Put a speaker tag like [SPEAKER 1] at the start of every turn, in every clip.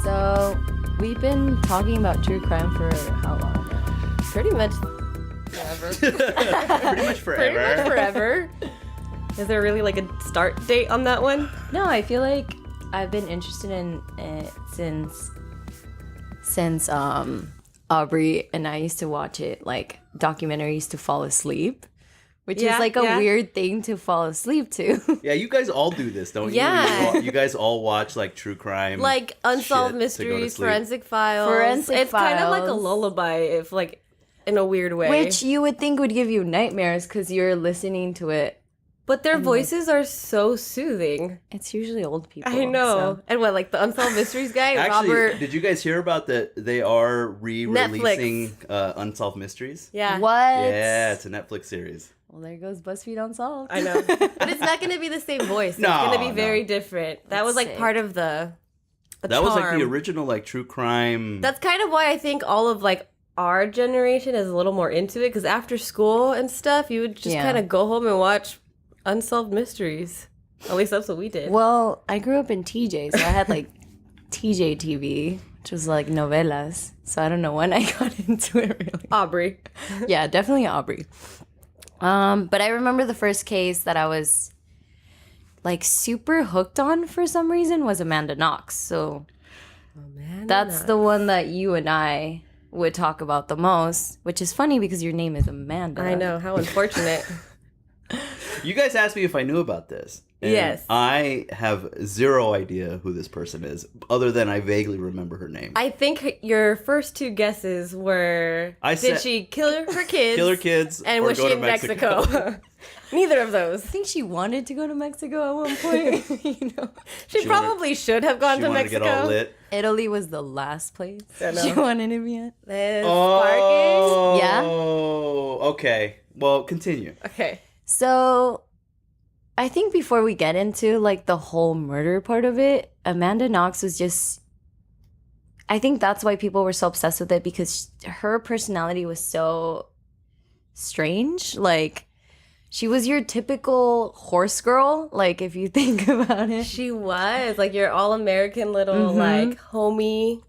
[SPEAKER 1] So, we've been talking about true crime for how long now?
[SPEAKER 2] Pretty much forever.
[SPEAKER 3] Pretty much forever.
[SPEAKER 2] Pretty much forever. Is there really like a start date on that one?
[SPEAKER 1] No, I feel like I've been interested in it since Aubrey and I used to watch it, like documentaries to fall asleep, which is like a weird thing to fall asleep to.
[SPEAKER 3] Yeah, you guys all do this, don't you?
[SPEAKER 2] Yeah.
[SPEAKER 3] You guys all watch like true crime,
[SPEAKER 2] Like Unsolved
[SPEAKER 3] shit to go to
[SPEAKER 2] Mysteries,
[SPEAKER 3] sleep.
[SPEAKER 2] Forensic Files.
[SPEAKER 1] Forensic
[SPEAKER 2] it's kind of like a
[SPEAKER 1] Files.
[SPEAKER 2] lullaby, if like in a weird way.
[SPEAKER 1] Which you would think would give you nightmares because you're listening to it.
[SPEAKER 2] But their voices are so soothing.
[SPEAKER 1] It's usually old people.
[SPEAKER 2] I know.
[SPEAKER 1] so-
[SPEAKER 2] And what, like the Unsolved Mysteries guy,
[SPEAKER 3] Actually,
[SPEAKER 2] Robert?
[SPEAKER 3] did you guys hear about that? They are re-releasing Unsolved Mysteries.
[SPEAKER 2] Yeah.
[SPEAKER 1] What?
[SPEAKER 3] Yeah, it's a Netflix series.
[SPEAKER 1] Well, there goes BuzzFeed Unsolved.
[SPEAKER 2] I know. But it's not going to be the same voice.
[SPEAKER 3] No,
[SPEAKER 2] it's going to be
[SPEAKER 3] no.
[SPEAKER 2] very different. That was like
[SPEAKER 1] sick.
[SPEAKER 2] part of the
[SPEAKER 3] That was like the
[SPEAKER 2] charm.
[SPEAKER 3] original like true crime.
[SPEAKER 2] That's kind of why I think all of like our generation is a little more into it, because after school and stuff, you would just
[SPEAKER 1] Yeah.
[SPEAKER 2] kind of go home and watch Unsolved Mysteries. At least that's what we did.
[SPEAKER 1] Well, I grew up in TJ, so I had like TJ TV, which was like novelas. So I don't know when I got into it really.
[SPEAKER 2] Aubrey.
[SPEAKER 1] Yeah, definitely Aubrey. But I remember the first case that I was like super hooked on for some reason was Amanda Knox. So
[SPEAKER 2] Oh, man.
[SPEAKER 1] that's the one that you and I would talk about the most, which is funny because your name is Amanda.
[SPEAKER 2] I know. How unfortunate.
[SPEAKER 3] You guys asked me if I knew about this. And
[SPEAKER 2] Yes.
[SPEAKER 3] I have zero idea who this person is, other than I vaguely remember her name.
[SPEAKER 2] I think your first two guesses were,
[SPEAKER 3] I
[SPEAKER 2] did
[SPEAKER 3] said-
[SPEAKER 2] she kill her kids?
[SPEAKER 3] Kill her kids
[SPEAKER 2] And
[SPEAKER 3] or
[SPEAKER 2] was
[SPEAKER 3] go
[SPEAKER 2] she
[SPEAKER 3] to
[SPEAKER 2] in Mexico? Neither of those.
[SPEAKER 1] I think she wanted to go to Mexico at one point. You know,
[SPEAKER 2] She probably should have gone
[SPEAKER 3] She
[SPEAKER 2] to
[SPEAKER 3] wanted
[SPEAKER 2] Mexico.
[SPEAKER 3] to get all lit.
[SPEAKER 1] Italy was the last place
[SPEAKER 2] I know.
[SPEAKER 1] she wanted to be at.
[SPEAKER 2] There's
[SPEAKER 3] Oh,
[SPEAKER 1] Yeah?
[SPEAKER 3] Okay. Well, continue.
[SPEAKER 2] sparking. Okay.
[SPEAKER 1] So, I think before we get into like the whole murder part of it, Amanda Knox was just. I think that's why people were so obsessed with it, because her personality was so strange. Like, she was your typical horse girl. Like, if you think about it,
[SPEAKER 2] She was like your all-American little
[SPEAKER 1] Mhm.
[SPEAKER 2] like homie.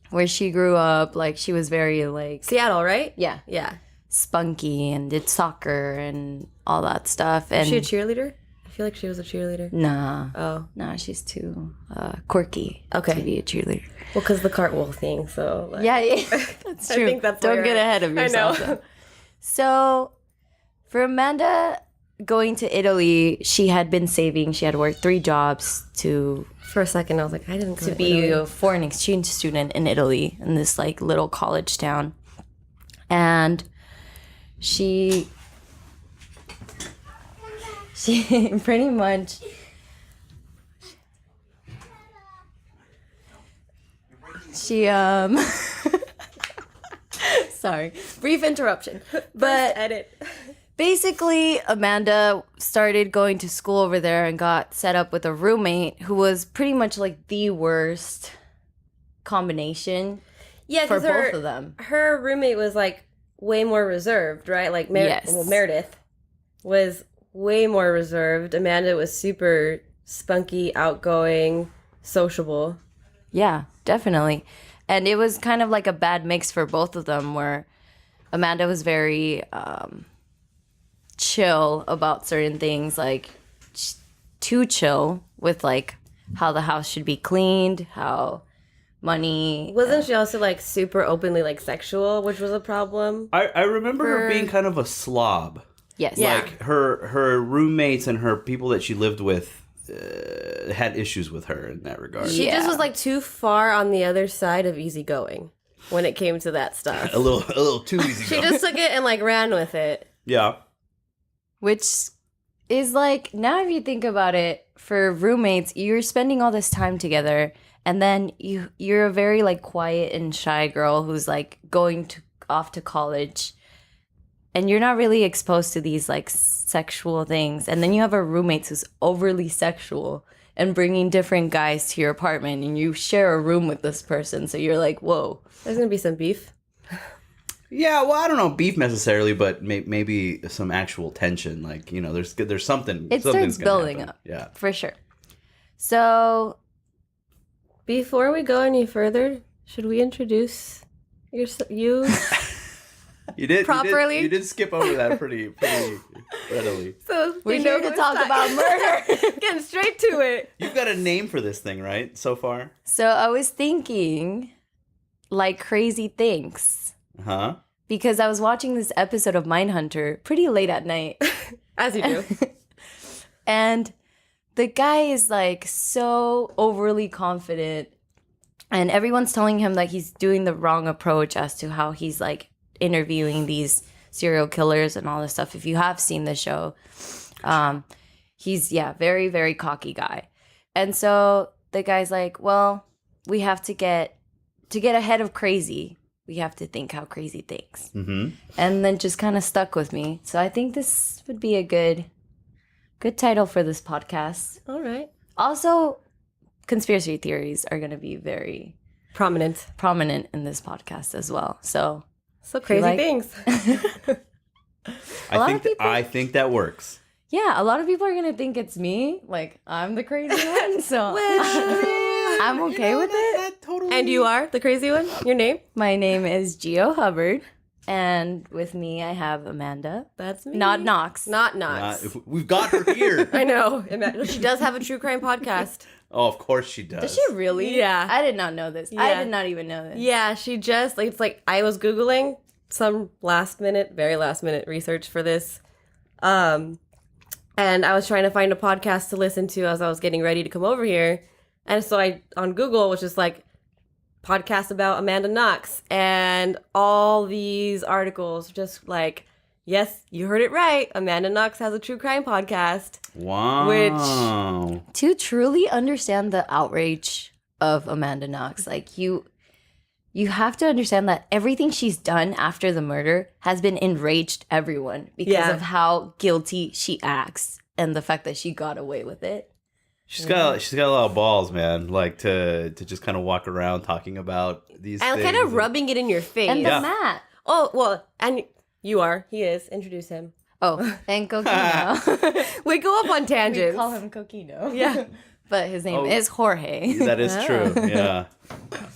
[SPEAKER 1] where she grew up, like she was very like
[SPEAKER 2] Seattle, right?
[SPEAKER 1] yeah,
[SPEAKER 2] Yeah.
[SPEAKER 1] spunky and did soccer and all that stuff. And
[SPEAKER 2] Was she a cheerleader? I feel like she was a cheerleader.
[SPEAKER 1] nah,
[SPEAKER 2] Oh.
[SPEAKER 1] she's too quirky
[SPEAKER 2] Okay.
[SPEAKER 1] to be a cheerleader.
[SPEAKER 2] Well, because the cartwheel thing, so. Like,
[SPEAKER 1] Yeah, that's
[SPEAKER 2] I
[SPEAKER 1] true.
[SPEAKER 2] think that's
[SPEAKER 1] Don't
[SPEAKER 2] where-
[SPEAKER 1] get ahead of
[SPEAKER 2] I
[SPEAKER 1] yourself.
[SPEAKER 2] know.
[SPEAKER 1] though. So, for Amanda going to Italy, she had been saving. She had worked 3 jobs to
[SPEAKER 2] For a second, I was like, I didn't go
[SPEAKER 1] to be a foreign exchange student in Italy, in this like little college town. And she pretty much she sorry, brief interruption. But
[SPEAKER 2] edit.
[SPEAKER 1] basically, Amanda started going to school over there and got set up with a roommate who was pretty much like the worst combination
[SPEAKER 2] Yeah,
[SPEAKER 1] for
[SPEAKER 2] because
[SPEAKER 1] both of them.
[SPEAKER 2] her roommate was like way more reserved, right? Like
[SPEAKER 1] Yes.
[SPEAKER 2] Meredith was way more reserved. Amanda was super spunky, outgoing, sociable.
[SPEAKER 1] Yeah, definitely. And it was kind of like a bad mix for both of them, where Amanda was very chill about certain things, like too chill with like how the house should be cleaned, how money.
[SPEAKER 2] Wasn't she also like super openly like sexual, which was a problem?
[SPEAKER 3] I remember her being kind of a slob.
[SPEAKER 1] Yes.
[SPEAKER 2] Yeah.
[SPEAKER 3] Like her roommates and her people that she lived with had issues with her in that regard.
[SPEAKER 2] She
[SPEAKER 1] Yeah.
[SPEAKER 2] just was like too far on the other side of easygoing when it came to that stuff.
[SPEAKER 3] A little too easy.
[SPEAKER 2] She just took it and like ran with it.
[SPEAKER 3] Yeah.
[SPEAKER 1] Which is like, now if you think about it, for roommates, you're spending all this time together, and then you're a very like quiet and shy girl who's like going off to college, and you're not really exposed to these like sexual things, and then you have a roommate who's overly sexual and bringing different guys to your apartment, and you share a room with this person, so you're like, whoa.
[SPEAKER 2] There's gonna be some beef.
[SPEAKER 3] Yeah, well, I don't know beef necessarily, but maybe some actual tension. Like, you know, there's something.
[SPEAKER 1] It
[SPEAKER 3] something's
[SPEAKER 1] starts
[SPEAKER 3] gonna
[SPEAKER 1] building
[SPEAKER 3] happen.
[SPEAKER 1] up.
[SPEAKER 3] Yeah.
[SPEAKER 1] For sure. So
[SPEAKER 2] Before we go any further, should we introduce you?
[SPEAKER 3] You did
[SPEAKER 2] properly?
[SPEAKER 3] You did skip over that pretty readily.
[SPEAKER 2] So
[SPEAKER 1] We're here to talk about murder.
[SPEAKER 2] Getting straight to it.
[SPEAKER 3] You've got a name for this thing, right? So far,
[SPEAKER 1] So I was thinking, like Crazy Thinks,
[SPEAKER 3] huh?
[SPEAKER 1] because I was watching this episode of Mindhunter pretty late at night.
[SPEAKER 2] As you do.
[SPEAKER 1] And the guy is like so overly confident, and everyone's telling him that he's doing the wrong approach as to how he's like interviewing these serial killers and all this stuff. If you have seen the show, he's very, very cocky guy. And so the guy's like, well, we have to get ahead of crazy. We have to think how crazy thinks.
[SPEAKER 3] Mm-hmm.
[SPEAKER 1] And then just kind of stuck with me. So I think this would be a good title for this podcast.
[SPEAKER 2] All right.
[SPEAKER 1] Also, conspiracy theories are going to be very prominent in this podcast as well. So
[SPEAKER 2] crazy things.
[SPEAKER 3] I think that works.
[SPEAKER 1] yeah, a lot of people are going to think it's me. Like, I'm the crazy one. So I'm okay with it.
[SPEAKER 3] That totally.
[SPEAKER 2] And you are the crazy one? Your name?
[SPEAKER 1] My name is Gio Hubbard. And with me, I have Amanda.
[SPEAKER 2] That's me.
[SPEAKER 1] Not Knox.
[SPEAKER 2] Not Knox.
[SPEAKER 3] We've got her here.
[SPEAKER 2] I know. She does have a true crime podcast.
[SPEAKER 3] Oh, of course she does.
[SPEAKER 1] Does she really?
[SPEAKER 2] Yeah.
[SPEAKER 1] I did not know this. I
[SPEAKER 2] Yeah.
[SPEAKER 1] did not even know this.
[SPEAKER 2] Yeah, she just it's like I was Googling some very last minute research for this. And I was trying to find a podcast to listen to as I was getting ready to come over here. And so I on Google was just like podcast about Amanda Knox, and all these articles just like, yes, you heard it right. Amanda Knox has a true crime podcast.
[SPEAKER 3] Wow.
[SPEAKER 1] To truly understand the outrage of Amanda Knox, like you have to understand that everything she's done after the murder has been enraged everyone because of how guilty she acts and the fact that she got away with it.
[SPEAKER 3] She's got a lot of balls, man. Like to just kind of walk around talking about these
[SPEAKER 2] And
[SPEAKER 3] things.
[SPEAKER 2] kind of rubbing it in your face.
[SPEAKER 1] And
[SPEAKER 3] Yeah.
[SPEAKER 1] the mat.
[SPEAKER 2] Oh, well, and he is. Introduce him.
[SPEAKER 1] Oh, and Coquino.
[SPEAKER 2] We go up on
[SPEAKER 1] We
[SPEAKER 2] tangents.
[SPEAKER 1] call him Coquino.
[SPEAKER 2] Yeah.
[SPEAKER 1] But his name is Jorge.
[SPEAKER 3] That is true. Yeah.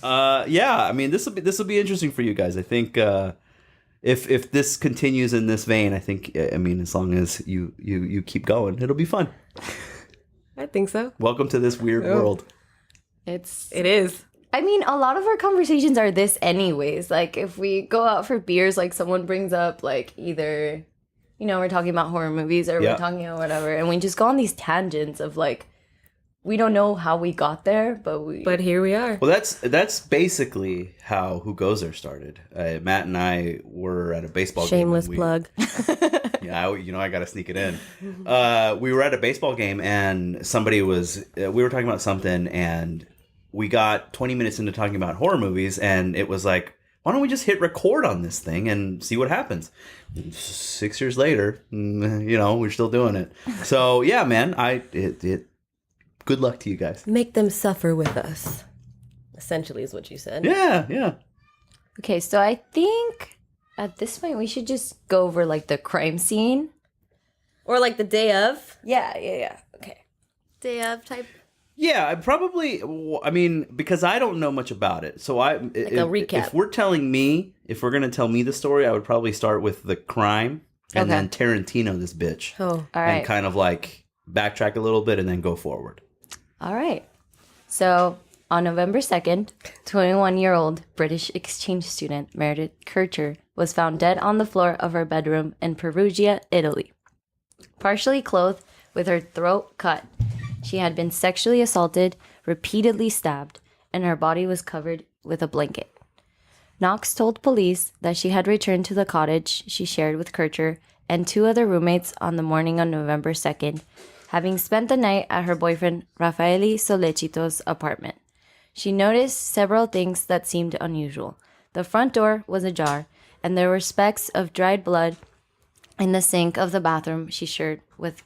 [SPEAKER 3] I mean, this will be interesting for you guys. I think if this continues in this vein, I think as long as you keep going, it'll be fun.
[SPEAKER 2] I think so.
[SPEAKER 3] Welcome to this weird world.
[SPEAKER 2] It is.
[SPEAKER 1] I mean, a lot of our conversations are this anyways. Like, if we go out for beers, like, someone brings up, like, either, we're talking about horror movies or we're talking about whatever, and we just go on these tangents of, like, we don't know how we got there,
[SPEAKER 2] But here we are.
[SPEAKER 3] Well, that's basically how Who Goes There started. Matt and I were at a baseball
[SPEAKER 2] Shameless
[SPEAKER 3] game.
[SPEAKER 2] plug.
[SPEAKER 3] Yeah, I got to sneak it in. We were at a baseball game and somebody we were talking about something, and we got 20 minutes into talking about horror movies, and it was like, why don't we just hit record on this thing and see what happens? 6 years later, we're still doing it. So yeah, man, good luck to you guys.
[SPEAKER 2] Make them suffer with us. Essentially is what you said.
[SPEAKER 3] Yeah.
[SPEAKER 1] Okay, so I think at this point we should just go over, like, the crime scene.
[SPEAKER 2] Or like the day of.
[SPEAKER 1] Yeah. Okay.
[SPEAKER 2] Day of type.
[SPEAKER 3] Yeah, because I don't know much about it. So
[SPEAKER 2] a recap.
[SPEAKER 3] If we're going to tell me the story, I would probably start with the crime and then Tarantino this bitch.
[SPEAKER 2] Oh.
[SPEAKER 1] All right.
[SPEAKER 3] And kind of like backtrack a little bit and then go forward.
[SPEAKER 1] All right. So, on November 2nd, 21-year-old British exchange student Meredith Kircher was found dead on the floor of her bedroom in Perugia, Italy. Partially clothed, with her throat cut, she had been sexually assaulted, repeatedly stabbed, and her body was covered with a blanket. Knox told police that she had returned to the cottage she shared with Kircher and two other roommates on the morning of November 2nd, having spent the night at her boyfriend Raffaele Solecito's apartment. She noticed several things that seemed unusual. The front door was ajar, and there were specks of dried blood in the sink of the bathroom she shared with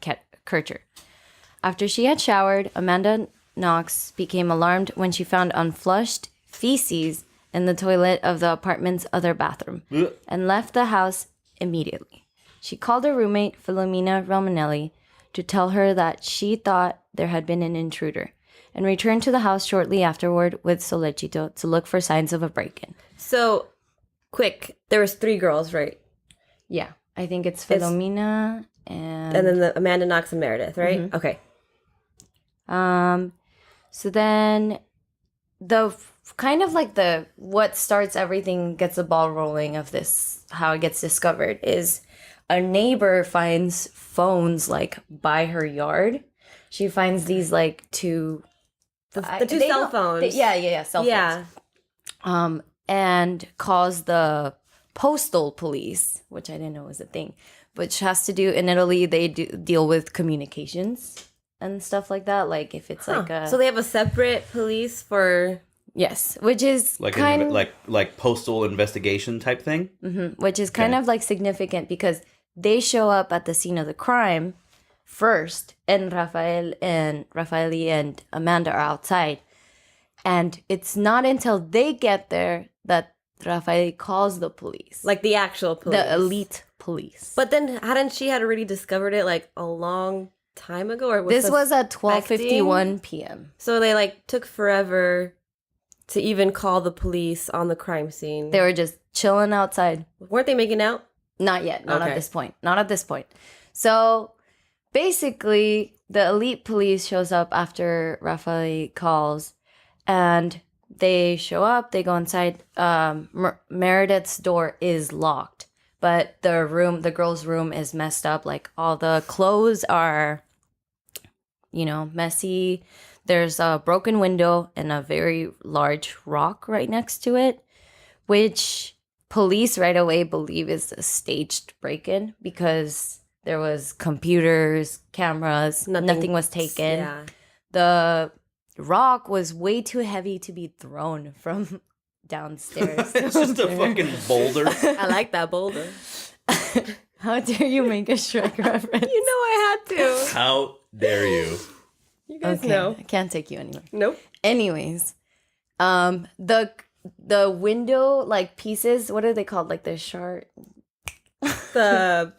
[SPEAKER 1] Kircher. After she had showered, Amanda Knox became alarmed when she found unflushed feces in the toilet of the apartment's other bathroom and left the house immediately. She called her roommate, Filomena Romanelli, to tell her that she thought there had been an intruder. and returned to the house shortly afterward with Solechito to look for signs of a break-in.
[SPEAKER 2] So, quick, there was 3 girls, right?
[SPEAKER 1] Yeah, I think it's Philomena and
[SPEAKER 2] then the Amanda, Knox, and Meredith, right?
[SPEAKER 1] Mhm.
[SPEAKER 2] Okay.
[SPEAKER 1] So then the kind of like the what starts everything, gets the ball rolling of this, how it gets discovered, is a neighbor finds phones like by her yard. She finds these like two
[SPEAKER 2] The 2 cell phones.
[SPEAKER 1] cell phones.
[SPEAKER 2] Yeah.
[SPEAKER 1] And calls the postal police, which I didn't know was a thing, which has to do in Italy. They deal with communications and stuff like that. Like if it's like a
[SPEAKER 2] So they have a separate police for...
[SPEAKER 1] yes, which is
[SPEAKER 3] Like
[SPEAKER 1] kind
[SPEAKER 3] an, like postal investigation type thing.
[SPEAKER 1] which is kind of like significant because they show up at the scene of the crime first, and Raffaele and Amanda are outside, and it's not until they get there that Raffaele calls the police,
[SPEAKER 2] Like the actual police.
[SPEAKER 1] the elite police.
[SPEAKER 2] But then hadn't she had already discovered it like a long time ago? Or
[SPEAKER 1] This was at
[SPEAKER 2] suspecting?
[SPEAKER 1] 12:51 p.m.
[SPEAKER 2] So they like took forever to even call the police on the crime scene.
[SPEAKER 1] They were just chilling outside.
[SPEAKER 2] Weren't they making out?
[SPEAKER 1] Not yet. Not
[SPEAKER 2] Okay.
[SPEAKER 1] at this point. Not at this point. So basically, the elite police shows up after Raffaele calls, and they show up. They go inside. Meredith's door is locked, but the girl's room is messed up. Like all the clothes are, messy. There's a broken window and a very large rock right next to it, which police right away believe is a staged break-in because there was computers, cameras, nothing was taken.
[SPEAKER 2] Yeah.
[SPEAKER 1] The rock was way too heavy to be thrown from downstairs.
[SPEAKER 3] It's just a fucking boulder.
[SPEAKER 2] I like that boulder.
[SPEAKER 1] How dare you make a Shrek reference?
[SPEAKER 2] You know I had to.
[SPEAKER 3] How dare you?
[SPEAKER 2] You guys know.
[SPEAKER 1] I can't take you anywhere.
[SPEAKER 2] Nope.
[SPEAKER 1] Anyways, the window like pieces, what are they called? Like the
[SPEAKER 2] The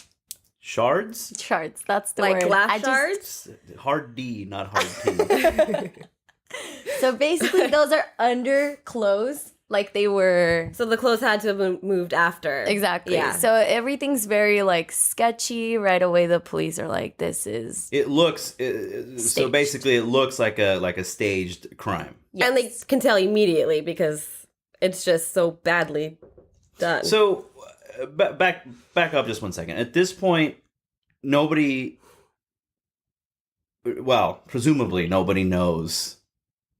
[SPEAKER 3] Shards?
[SPEAKER 1] shards. That's the
[SPEAKER 2] like
[SPEAKER 1] word.
[SPEAKER 2] glass shards.
[SPEAKER 3] Hard D, not hard T.
[SPEAKER 1] So basically, those are under clothes, like they were.
[SPEAKER 2] So the clothes had to have been moved after.
[SPEAKER 1] Exactly.
[SPEAKER 2] Yeah.
[SPEAKER 1] So everything's very like sketchy. Right away, the police are like, "This is."
[SPEAKER 3] It looks so
[SPEAKER 1] Staged.
[SPEAKER 3] basically it looks like a staged crime.
[SPEAKER 1] Yes.
[SPEAKER 2] And they can tell immediately because it's just so badly done.
[SPEAKER 3] So back up just 1 second. At this point, nobody, well, presumably nobody knows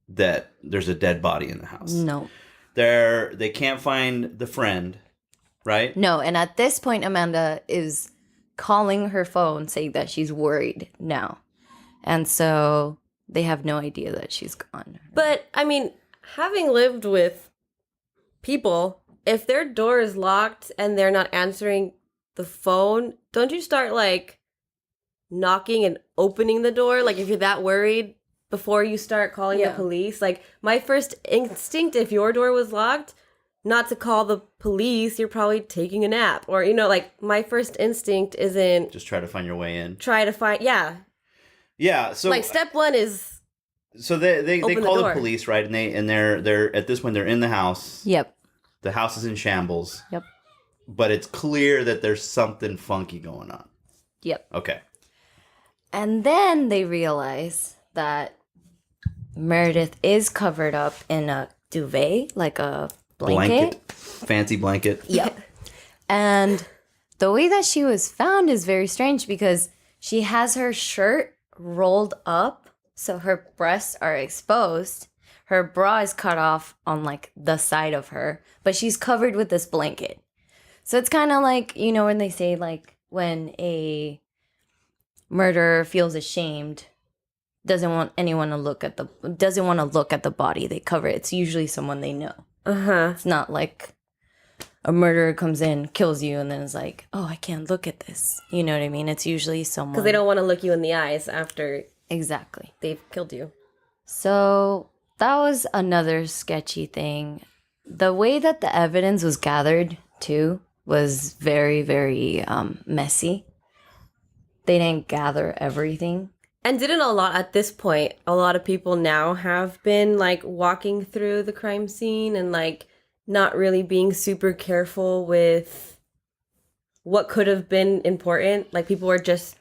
[SPEAKER 3] that there's a dead body in the house.
[SPEAKER 1] No.
[SPEAKER 3] They can't find the friend, right?
[SPEAKER 1] No, and at this point, Amanda is calling her phone saying that she's worried now. And so they have no idea that she's gone.
[SPEAKER 2] But I mean, having lived with people, if their door is locked and they're not answering the phone, don't you start like knocking and opening the door? Like if you're that worried before you start calling the police? Like my first instinct, if your door was locked, not to call the police, you're probably taking a nap. Or, like my first instinct isn't
[SPEAKER 3] Just try to find your way in.
[SPEAKER 2] try to find,
[SPEAKER 3] Yeah, so
[SPEAKER 2] like step one is
[SPEAKER 3] so they
[SPEAKER 2] open the
[SPEAKER 3] call the
[SPEAKER 2] door.
[SPEAKER 3] police, right? And they're at this point they're in the house.
[SPEAKER 1] Yep.
[SPEAKER 3] The house is in shambles.
[SPEAKER 1] Yep.
[SPEAKER 3] But it's clear that there's something funky going on.
[SPEAKER 1] Yep.
[SPEAKER 3] Okay.
[SPEAKER 1] And then they realize that Meredith is covered up in a duvet, like a blanket.
[SPEAKER 3] Fancy blanket.
[SPEAKER 1] Yep. And the way that she was found is very strange because she has her shirt rolled up so her breasts are exposed. Her bra is cut off on like the side of her, but she's covered with this blanket. So it's kind of like, when they say like when a murderer feels ashamed, doesn't want to look at the body, they cover it. It's usually someone they know. It's not like a murderer comes in, kills you, and then is like, oh, I can't look at this. You know what I mean? It's usually someone.
[SPEAKER 2] because they don't want to look you in the eyes after
[SPEAKER 1] Exactly.
[SPEAKER 2] they've killed you.
[SPEAKER 1] So that was another sketchy thing. The way that the evidence was gathered, too, was very, very messy. They didn't gather everything.
[SPEAKER 2] And didn't at this point, a lot of people now have been like walking through the crime scene and like not really being super careful with what could have been important. Like people were just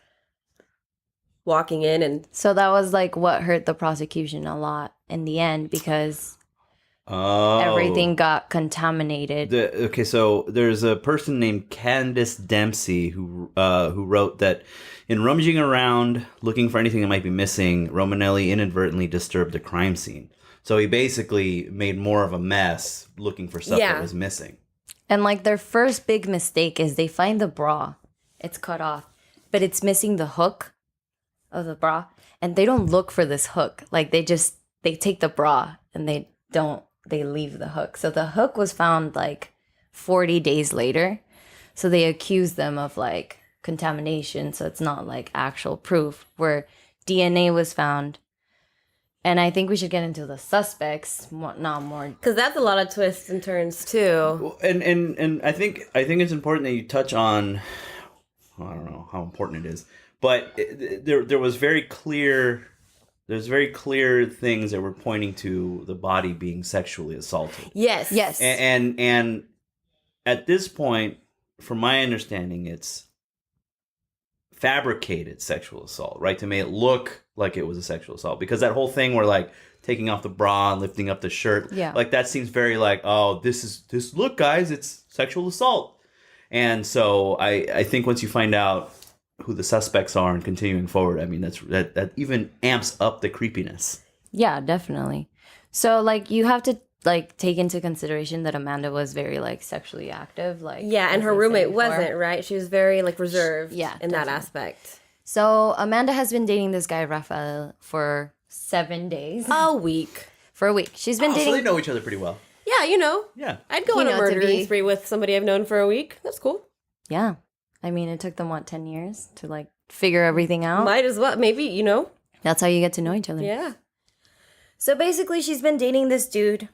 [SPEAKER 2] walking in and
[SPEAKER 1] So that was like what hurt the prosecution a lot in the end because everything got contaminated.
[SPEAKER 3] Okay, so there's a person named Candace Dempsey who wrote that in rummaging around looking for anything that might be missing, Romanelli inadvertently disturbed the crime scene. So he basically made more of a mess looking for stuff that was missing.
[SPEAKER 1] And like their first big mistake is they find the bra. It's cut off, but it's missing the hook of the bra. And they don't look for this hook. Like they take the bra and they leave the hook. So the hook was found like 40 days later. So they accused them of like contamination. So it's not like actual proof where DNA was found. And I think we should get into the suspects, not more.
[SPEAKER 2] because that's a lot of twists and turns too.
[SPEAKER 3] And I think it's important that you touch on, I don't know how important it is, but there was very clear. There's very clear things that were pointing to the body being sexually assaulted.
[SPEAKER 2] Yes.
[SPEAKER 3] And at this point, from my understanding, it's fabricated sexual assault, right? To make it look like it was a sexual assault. Because that whole thing where like taking off the bra and lifting up the shirt, like that seems very like, oh, this look, guys, it's sexual assault. And so I think once you find out who the suspects are and continuing forward, I mean, that even amps up the creepiness.
[SPEAKER 1] Yeah, definitely. So like you have to like take into consideration that Amanda was very like sexually active, like
[SPEAKER 2] and her roommate wasn't, right? She was very like reserved in that aspect.
[SPEAKER 1] So Amanda has been dating this guy Rafael for 7 days.
[SPEAKER 2] A week.
[SPEAKER 1] For a week. She's been dating.
[SPEAKER 3] So they know each other pretty well.
[SPEAKER 2] Yeah,
[SPEAKER 3] Yeah.
[SPEAKER 2] I'd go on a murdering spree with somebody I've known for a week. That's cool.
[SPEAKER 1] Yeah. I mean, it took them 10 years to like figure everything out.
[SPEAKER 2] Might as well. Maybe,
[SPEAKER 1] That's how you get to know each other.
[SPEAKER 2] Yeah.
[SPEAKER 1] So basically she's been dating this dude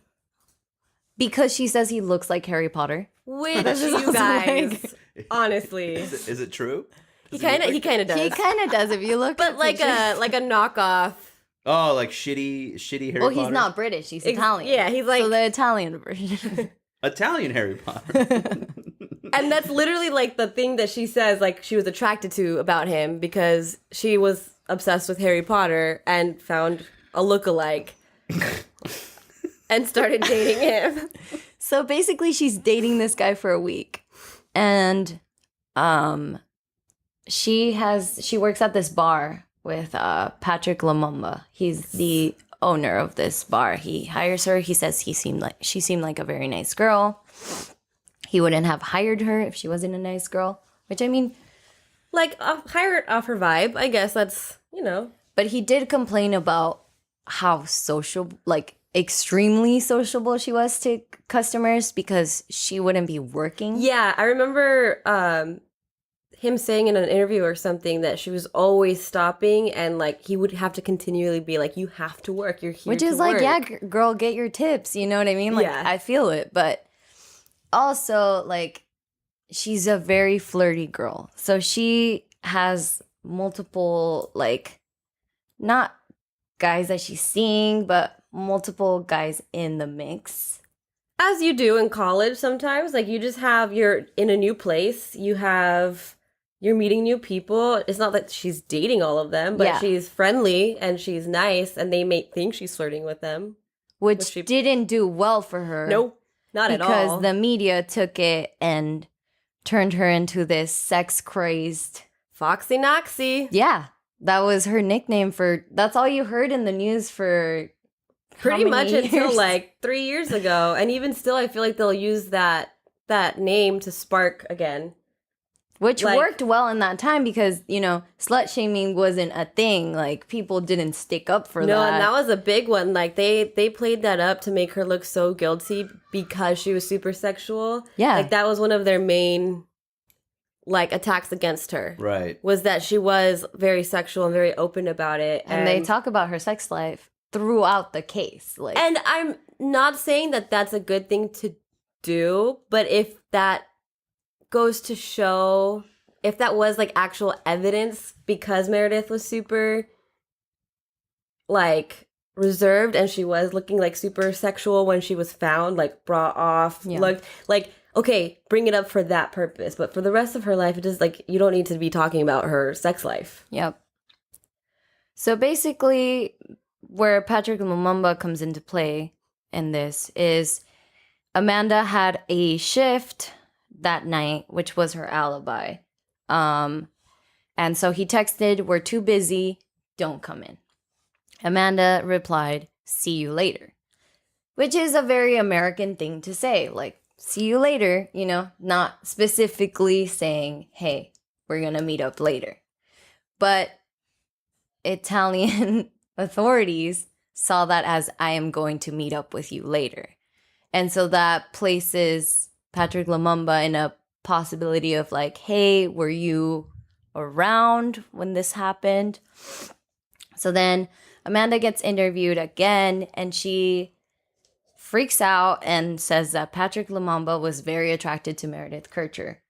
[SPEAKER 1] because she says he looks like Harry Potter.
[SPEAKER 2] Which you guys, honestly,
[SPEAKER 3] Is it true?
[SPEAKER 2] he kind of does.
[SPEAKER 1] He kind of does if you look
[SPEAKER 2] but
[SPEAKER 1] at
[SPEAKER 2] like a knockoff.
[SPEAKER 3] Oh, like shitty Harry Potter?
[SPEAKER 1] Well, he's not British. He's Italian.
[SPEAKER 2] Yeah, he's like...
[SPEAKER 1] So the Italian version.
[SPEAKER 3] Italian Harry Potter.
[SPEAKER 2] And that's literally like the thing that she says like she was attracted to about him because she was obsessed with Harry Potter and found a lookalike and started dating him.
[SPEAKER 1] So basically she's dating this guy for a week. And she works at this bar with Patrick Lumumba. He's the owner of this bar. He hires her. He says she seemed like a very nice girl. He wouldn't have hired her if she wasn't a nice girl, which I mean,
[SPEAKER 2] like hire it off her vibe. I guess that's,
[SPEAKER 1] But he did complain about how extremely sociable she was to customers because she wouldn't be working.
[SPEAKER 2] Yeah, I remember him saying in an interview or something that she was always stopping and like he would have to continually be like, you have to work, you're here
[SPEAKER 1] Which
[SPEAKER 2] to
[SPEAKER 1] is like,
[SPEAKER 2] work.
[SPEAKER 1] yeah, girl, get your tips. You know what I mean? Like,
[SPEAKER 2] Yeah.
[SPEAKER 1] I feel it. But also, like, she's a very flirty girl. So she has multiple, like, not guys that she's seeing, but multiple guys in the mix.
[SPEAKER 2] As you do in college sometimes, like you just you're in a new place, you're meeting new people. It's not that she's dating all of them, but she's friendly and she's nice and they may think she's flirting with them.
[SPEAKER 1] Which didn't do well for her.
[SPEAKER 2] No, not at all.
[SPEAKER 1] Because the media took it and turned her into this sex-crazed...
[SPEAKER 2] Foxy Noxy.
[SPEAKER 1] Yeah, that was her nickname that's all you heard in the news for
[SPEAKER 2] pretty much
[SPEAKER 1] years?
[SPEAKER 2] Until like 3 years ago. And even still, I feel like they'll use that name to spark again.
[SPEAKER 1] Which worked well in that time because, slut shaming wasn't a thing. Like, people didn't stick up for that.
[SPEAKER 2] No, and that was a big one. Like, they played that up to make her look so guilty because she was super sexual.
[SPEAKER 1] Yeah.
[SPEAKER 2] Like, that was one of their main, like, attacks against her.
[SPEAKER 3] Right.
[SPEAKER 2] Was that she was very sexual and very open about it.
[SPEAKER 1] And they talk about her sex life throughout the case. Like,
[SPEAKER 2] and I'm not saying that that's a good thing to do, but if that goes to show, if that was like actual evidence because Meredith was super like reserved, and she was looking like super sexual when she was found, like bra off, looked like, okay, bring it up for that purpose, but for the rest of her life, it is like you don't need to be talking about her sex life.
[SPEAKER 1] Yep. So basically, where Patrick Lumumba comes into play in this is Amanda had a shift that night, which was her alibi. And so he texted, "We're too busy, don't come in." Amanda replied, "See you later," which is a very American thing to say. Like, see you later, you know, not specifically saying, hey, we're going to meet up later. But Italian authorities saw that as, I am going to meet up with you later. And so that places Patrick Lumumba in a possibility of like, hey, were you around when this happened? So then Amanda gets interviewed again, and she freaks out and says that Patrick Lumumba was very attracted to Meredith Kircher.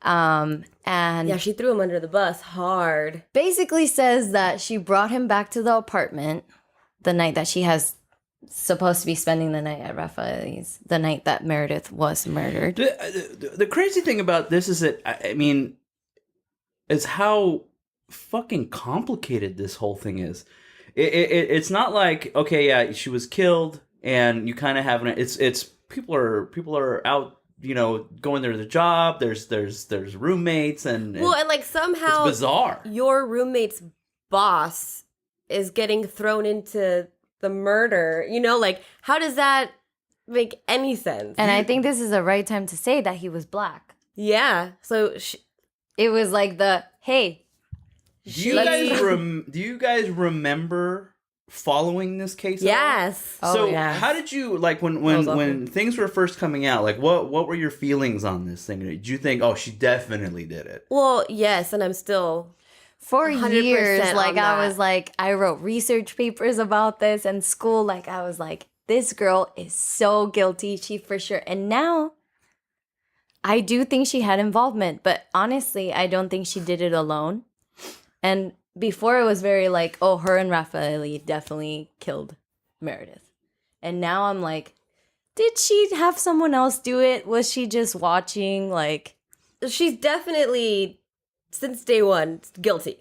[SPEAKER 1] And
[SPEAKER 2] Yeah, she threw him under the bus hard.
[SPEAKER 1] basically says that she brought him back to the apartment the night that she has supposed to be spending the night at Raffaele's, the night that Meredith was murdered.
[SPEAKER 3] The crazy thing about this is that, I mean, is how fucking complicated this whole thing is. It's not like, okay, yeah, she was killed, and you kind of have it's people are out, you know, going there to the job. There's roommates and
[SPEAKER 2] Well, and like somehow
[SPEAKER 3] it's bizarre.
[SPEAKER 2] Your roommate's boss is getting thrown into the murder. You know, like how does that make any sense?
[SPEAKER 1] And I think this is the right time to say that he was black.
[SPEAKER 2] Yeah. So
[SPEAKER 1] It was like the, hey,
[SPEAKER 3] Do you guys remember following this case?
[SPEAKER 2] yes.
[SPEAKER 3] So
[SPEAKER 1] yes.
[SPEAKER 3] how did you like when things were first coming out? Like what were your feelings on this thing? Did you think, oh, she definitely did it?
[SPEAKER 2] Well, yes, and I'm still
[SPEAKER 1] for
[SPEAKER 2] 100%
[SPEAKER 1] years, like
[SPEAKER 2] on
[SPEAKER 1] I
[SPEAKER 2] that.
[SPEAKER 1] was like, I wrote research papers about this in school. Like I was like, this girl is so guilty. She for sure. And now I do think she had involvement, but honestly, I don't think she did it alone. And before it was very like, oh, her and Raffaele definitely killed Meredith. And now I'm like, did she have someone else do it? Was she just watching? Like,
[SPEAKER 2] she's definitely since day one guilty.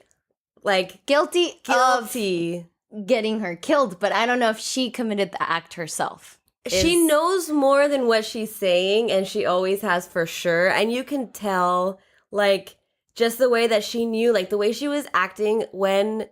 [SPEAKER 2] Like
[SPEAKER 1] guilty
[SPEAKER 2] guilty.
[SPEAKER 1] of getting her killed, but I don't know if she committed the act herself.
[SPEAKER 2] She knows more than what she's saying, and she always has for sure. And you can tell, like, just the way that she knew, like, the way she was acting when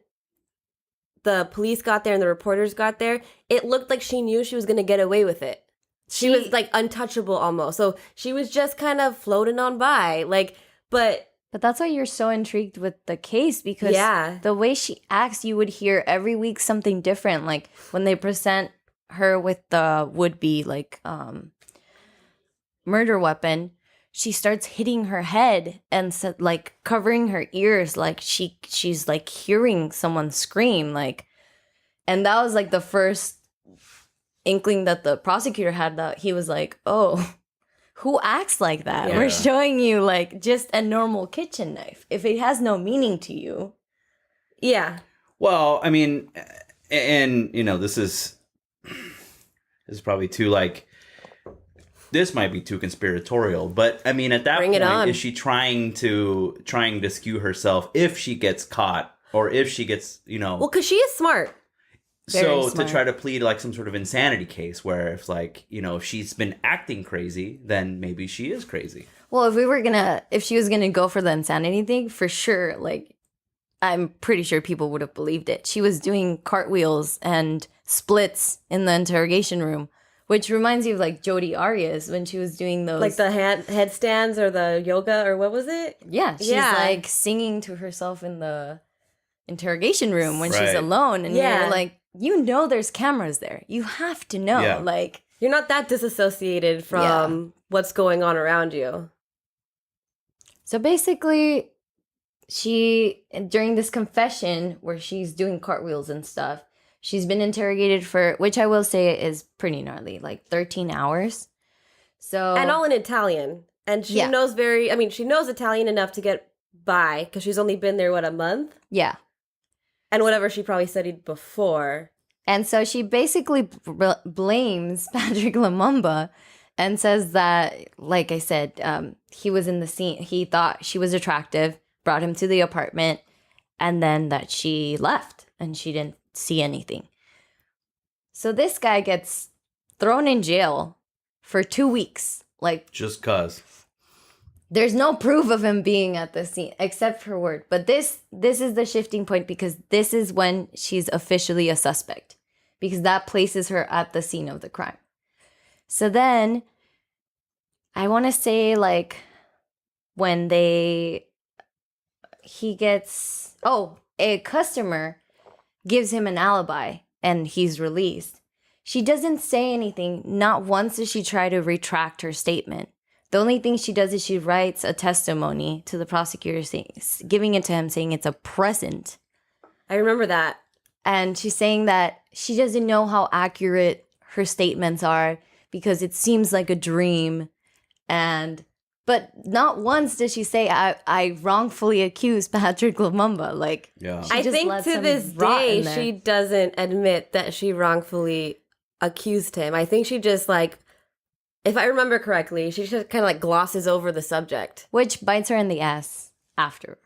[SPEAKER 2] the police got there and the reporters got there, it looked like she knew she was going to get away with it. She was, like, untouchable almost. So she was just kind of floating on by. Like, But
[SPEAKER 1] that's why you're so intrigued with the case, because the way she acts, you would hear every week something different. Like when they present her with the would-be like murder weapon, she starts hitting her head and like covering her ears, like she's like hearing someone scream, like, and that was like the first inkling that the prosecutor had, that he was like, oh, who acts like that?
[SPEAKER 3] Yeah.
[SPEAKER 1] We're showing you like just a normal kitchen knife. If it has no meaning to you.
[SPEAKER 2] Yeah.
[SPEAKER 3] Well, I mean, and you know, this is probably too like, this might be too conspiratorial, but I mean, at that
[SPEAKER 2] Bring it
[SPEAKER 3] point,
[SPEAKER 2] on.
[SPEAKER 3] is she trying to skew herself if she gets caught, or if she gets, you know?
[SPEAKER 2] Well, because she is smart.
[SPEAKER 1] Very
[SPEAKER 3] So
[SPEAKER 1] smart.
[SPEAKER 3] to try to plead like some sort of insanity case, where if like, you know, if she's been acting crazy, then maybe she is crazy.
[SPEAKER 1] Well, if she was gonna go for the insanity thing, for sure, like, I'm pretty sure people would have believed it. She was doing cartwheels and splits in the interrogation room, which reminds you of like Jodi Arias when she was doing those,
[SPEAKER 2] Like the headstands or the yoga or what was it?
[SPEAKER 1] yeah, she's like singing to herself in the interrogation room when she's
[SPEAKER 3] Right.
[SPEAKER 1] alone, and
[SPEAKER 2] Yeah.
[SPEAKER 1] you're like, you know, there's cameras there. You have to know,
[SPEAKER 3] Yeah.
[SPEAKER 1] like.
[SPEAKER 2] You're not that disassociated from what's going on around you.
[SPEAKER 1] So basically, she, during this confession where she's doing cartwheels and stuff, she's been interrogated for, which I will say is pretty gnarly, like 13 hours. So,
[SPEAKER 2] And all in Italian. And she knows she knows Italian enough to get by because she's only been there, what, a month?
[SPEAKER 1] yeah.
[SPEAKER 2] And whatever she probably studied before.
[SPEAKER 1] And so she basically blames Patrick Lumumba and says that, like I said, he was in the scene. He thought she was attractive, brought him to the apartment, and then that she left and she didn't see anything. So this guy gets thrown in jail for 2 weeks. Like,
[SPEAKER 3] just cause.
[SPEAKER 1] There's no proof of him being at the scene except for word. But this is the shifting point because this is when she's officially a suspect because that places her at the scene of the crime. So then I want to say like when a customer gives him an alibi and he's released. She doesn't say anything. Not once does she try to retract her statement. The only thing she does is she writes a testimony to the prosecutor, giving it to him, saying it's a present.
[SPEAKER 2] I remember that.
[SPEAKER 1] And she's saying that she doesn't know how accurate her statements are because it seems like a dream. But not once does she say, I wrongfully accused Patrick Lumumba. Like,
[SPEAKER 3] yeah.
[SPEAKER 2] I think to this day, she doesn't admit that she wrongfully accused him. I think she just like, if I remember correctly, she just kind of like glosses over the subject.
[SPEAKER 1] Which bites her in the ass after.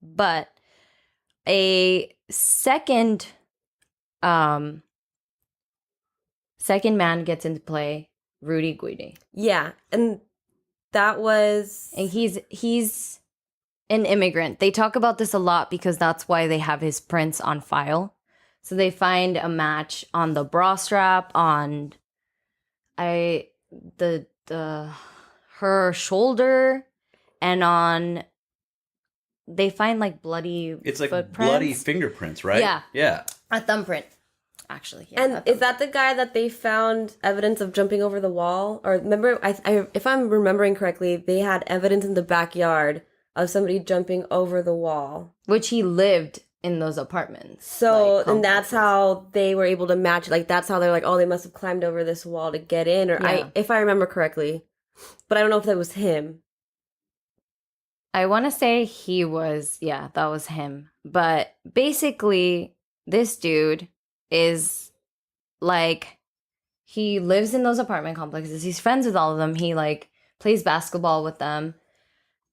[SPEAKER 1] But a second man gets into play, Rudy Guidi.
[SPEAKER 2] Yeah, and that was...
[SPEAKER 1] And he's an immigrant. They talk about this a lot because that's why they have his prints on file. So they find a match on the bra strap, on her shoulder, and on they find like bloody
[SPEAKER 3] it's like
[SPEAKER 1] footprints.
[SPEAKER 3] Bloody fingerprints, right?
[SPEAKER 1] Yeah a thumbprint actually. Yeah,
[SPEAKER 2] and is that the guy that they found evidence of jumping over the wall? Or remember, if I'm remembering correctly, they had evidence in the backyard of somebody jumping over the wall,
[SPEAKER 1] which he lived in those apartments.
[SPEAKER 2] So,
[SPEAKER 1] like,
[SPEAKER 2] and that's how they were able to match. Like, that's how they're like, oh, they must have climbed over this wall to get in. Or if I remember correctly, but I don't know if that was him.
[SPEAKER 1] I want to say he was, yeah, that was him. But basically, this dude is like, he lives in those apartment complexes. He's friends with all of them. He like plays basketball with them.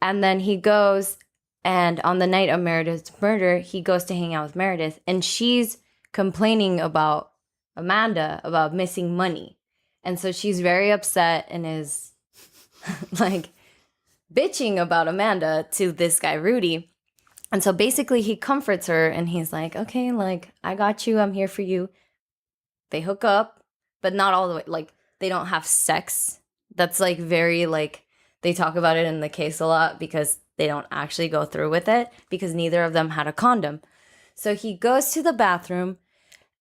[SPEAKER 1] And then he goes, and on the night of Meredith's murder, he goes to hang out with Meredith. And she's complaining about Amanda, about missing money. And so she's very upset and is like bitching about Amanda to this guy, Rudy. And so basically he comforts her and he's like, okay, like, I got you. I'm here for you. They hook up, but not all the way. Like, they don't have sex. That's like very like, they talk about it in the case a lot because they don't actually go through with it because neither of them had a condom. So he goes to the bathroom,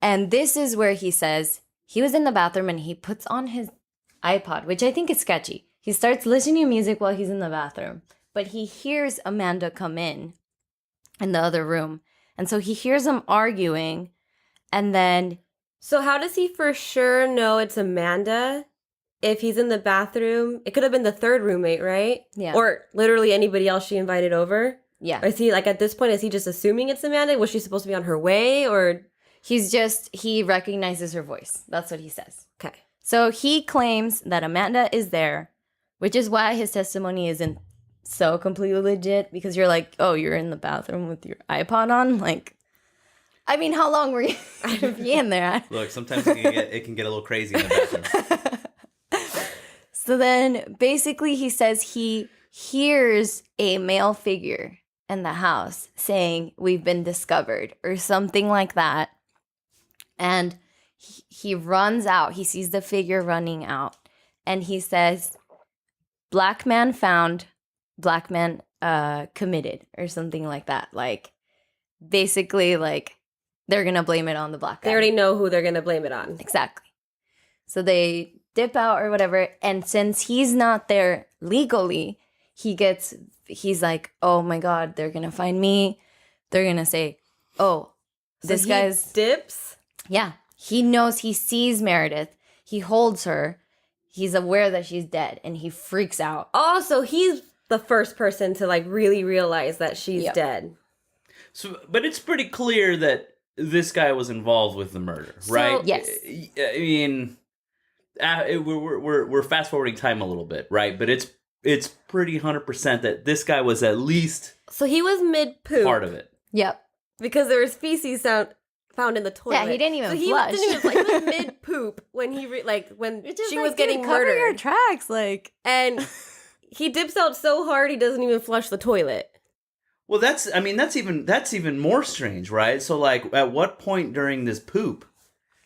[SPEAKER 1] and this is where he says he was in the bathroom and he puts on his iPod, which I think is sketchy. He starts listening to music while he's in the bathroom, but he hears Amanda come in the other room. And so he hears them arguing, and then...
[SPEAKER 2] So how does he for sure know it's Amanda if he's in the bathroom? It could have been the third roommate, right?
[SPEAKER 1] Yeah.
[SPEAKER 2] Or literally anybody else she invited over?
[SPEAKER 1] Yeah.
[SPEAKER 2] Or is he, like, at this point, is he just assuming it's Amanda? Was she supposed to be on her way, or...
[SPEAKER 1] He recognizes her voice. That's what he says.
[SPEAKER 2] Okay.
[SPEAKER 1] So he claims that Amanda is there, which is why his testimony isn't so completely legit, because you're like, oh, you're in the bathroom with your iPod on? Like, I mean, how long were you going to be in there?
[SPEAKER 3] Look, sometimes it can get a little crazy in the bathroom.
[SPEAKER 1] So then basically he says he hears a male figure in the house saying, we've been discovered, or something like that. And he runs out. He sees the figure running out. And he says, black man found, black man committed, or something like that. Like, basically, like, they're going to blame it on the black guy.
[SPEAKER 2] They already know who they're going to blame it on.
[SPEAKER 1] Exactly. So they dip out or whatever. And since he's not there legally, he's like, oh my God, they're going to find me. They're going to say, oh, this guy's...
[SPEAKER 2] dips?
[SPEAKER 1] Yeah. He knows, he sees Meredith. He holds her. He's aware that she's dead, and he freaks out.
[SPEAKER 2] Oh, so he's the first person to, like, really realize that she's dead.
[SPEAKER 3] So, but it's pretty clear that this guy was involved with the murder, right?
[SPEAKER 1] Yes.
[SPEAKER 3] I mean, we're fast forwarding time a little bit, right? But it's pretty 100% that this guy was at least
[SPEAKER 2] So he was mid poop
[SPEAKER 3] part of it.
[SPEAKER 1] Yep.
[SPEAKER 2] because there was feces found in the toilet.
[SPEAKER 1] Yeah, he didn't even
[SPEAKER 2] so he
[SPEAKER 1] flush.
[SPEAKER 2] Didn't even, he was mid poop when when
[SPEAKER 1] It's
[SPEAKER 2] she was
[SPEAKER 1] dude,
[SPEAKER 2] getting
[SPEAKER 1] cover
[SPEAKER 2] murdered,
[SPEAKER 1] your tracks, like.
[SPEAKER 2] and he dips out so hard he doesn't even flush the toilet.
[SPEAKER 3] Well, that's even more strange, right? So, like, at what point during this poop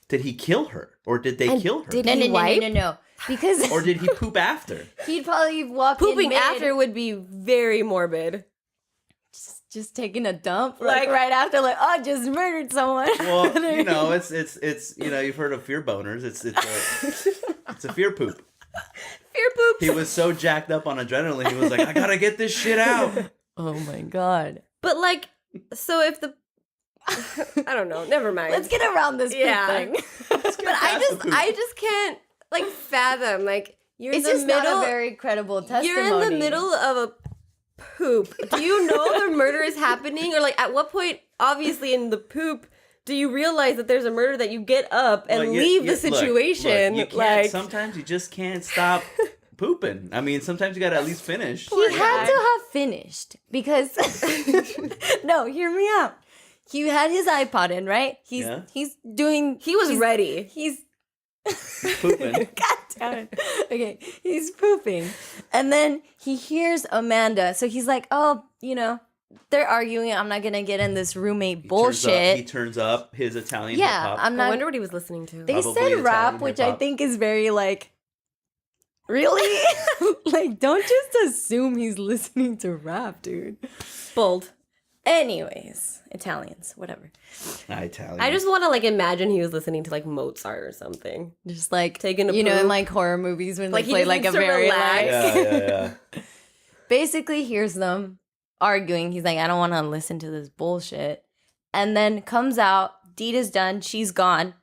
[SPEAKER 3] did he kill her, or did they kill her,
[SPEAKER 2] did
[SPEAKER 1] No,
[SPEAKER 2] he
[SPEAKER 1] no, no,
[SPEAKER 2] wipe?
[SPEAKER 1] no, no, no. Because
[SPEAKER 3] or did he poop after?
[SPEAKER 1] he'd probably walk
[SPEAKER 2] Pooping
[SPEAKER 1] in mid,
[SPEAKER 2] after would be very morbid.
[SPEAKER 1] just taking a dump,
[SPEAKER 2] Like-
[SPEAKER 1] right after, like, oh, I just murdered someone.
[SPEAKER 3] Well, you know, it's you've heard of fear boners. It's a fear poop.
[SPEAKER 2] Fear poop.
[SPEAKER 3] He was so jacked up on adrenaline, he was like, I gotta get this shit out.
[SPEAKER 1] Oh my god.
[SPEAKER 2] But so if the I don't know. Never mind.
[SPEAKER 1] Let's get around this poop
[SPEAKER 2] Yeah.
[SPEAKER 1] thing.
[SPEAKER 3] Let's get
[SPEAKER 2] But
[SPEAKER 3] past the poop.
[SPEAKER 2] I just can't fathom you're
[SPEAKER 1] It's
[SPEAKER 2] in the
[SPEAKER 1] just
[SPEAKER 2] middle.
[SPEAKER 1] not a very credible testimony.
[SPEAKER 2] You're in the middle of a poop. Do you know the murder is happening, or at what point? Obviously, in the poop, do you realize that there's a murder that you get up and
[SPEAKER 3] Well,
[SPEAKER 2] leave the
[SPEAKER 3] look,
[SPEAKER 2] situation?
[SPEAKER 3] you can't, sometimes you just can't stop pooping. I mean, sometimes you gotta at least finish.
[SPEAKER 1] He had to have finished because no, hear me out. He had his iPod in, right? He's doing.
[SPEAKER 2] He was ready.
[SPEAKER 1] He's
[SPEAKER 3] Pooping.
[SPEAKER 1] God damn it. Okay, he's pooping, and then he hears Amanda. So he's like, "Oh, they're arguing. I'm not gonna get in this roommate bullshit."
[SPEAKER 3] He turns up his Italian
[SPEAKER 1] Yeah,
[SPEAKER 3] hip-hop.
[SPEAKER 1] I'm
[SPEAKER 2] I
[SPEAKER 1] not.
[SPEAKER 2] wonder what he was listening to.
[SPEAKER 1] They
[SPEAKER 3] Probably
[SPEAKER 1] said
[SPEAKER 3] Italian
[SPEAKER 1] rap, which I
[SPEAKER 3] hip-hop.
[SPEAKER 1] think is very really? Don't just assume he's listening to rap, dude.
[SPEAKER 2] Bold.
[SPEAKER 1] Anyways, Italians, whatever.
[SPEAKER 3] Italian.
[SPEAKER 2] I just want to imagine he was listening to Mozart or something.
[SPEAKER 1] Just
[SPEAKER 2] Taking a
[SPEAKER 1] in
[SPEAKER 2] poop.
[SPEAKER 1] horror movies when they
[SPEAKER 2] He
[SPEAKER 1] play
[SPEAKER 2] just
[SPEAKER 1] a
[SPEAKER 2] needs to
[SPEAKER 1] very
[SPEAKER 2] relax.
[SPEAKER 3] Yeah.
[SPEAKER 1] basically hears them arguing. He's like, I don't want to listen to this bullshit. And then comes out, deed is done, she's gone.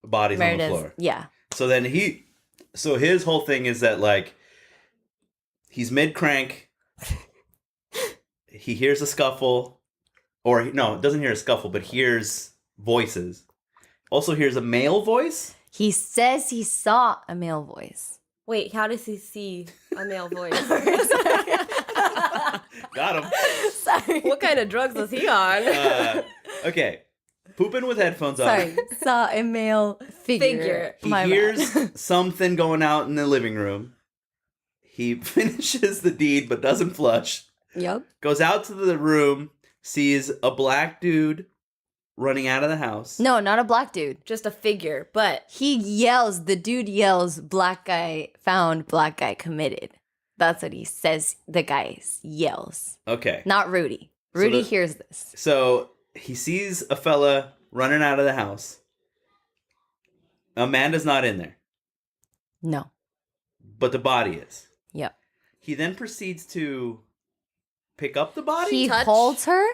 [SPEAKER 3] Bodies on the floor.
[SPEAKER 1] Yeah.
[SPEAKER 3] So then his whole thing is that he's mid crank. He hears a scuffle, or no, doesn't hear a scuffle, but hears voices. Also hears a male voice.
[SPEAKER 1] He says he saw a male voice.
[SPEAKER 2] Wait, how does he see a male voice?
[SPEAKER 3] Got him.
[SPEAKER 1] Sorry.
[SPEAKER 2] What kind of drugs was he on?
[SPEAKER 3] Okay, pooping with headphones on.
[SPEAKER 1] Sorry. Saw a male figure.
[SPEAKER 3] He
[SPEAKER 1] My bad.
[SPEAKER 3] hears something going out in the living room. He finishes the deed but doesn't flush.
[SPEAKER 1] Yep.
[SPEAKER 3] Goes out to the room, sees a black dude running out of the house.
[SPEAKER 1] No, not a black dude.
[SPEAKER 2] Just a figure, but
[SPEAKER 1] The dude yells, black guy found, black guy committed. That's what he says. The guy yells.
[SPEAKER 3] Okay.
[SPEAKER 1] Not Rudy.
[SPEAKER 3] So
[SPEAKER 1] Rudy hears this.
[SPEAKER 3] So he sees a fella running out of the house. Amanda's not in there,
[SPEAKER 1] No.
[SPEAKER 3] but the body is.
[SPEAKER 1] Yep.
[SPEAKER 3] He then proceeds to pick up the body.
[SPEAKER 1] He
[SPEAKER 2] touch?
[SPEAKER 1] holds her.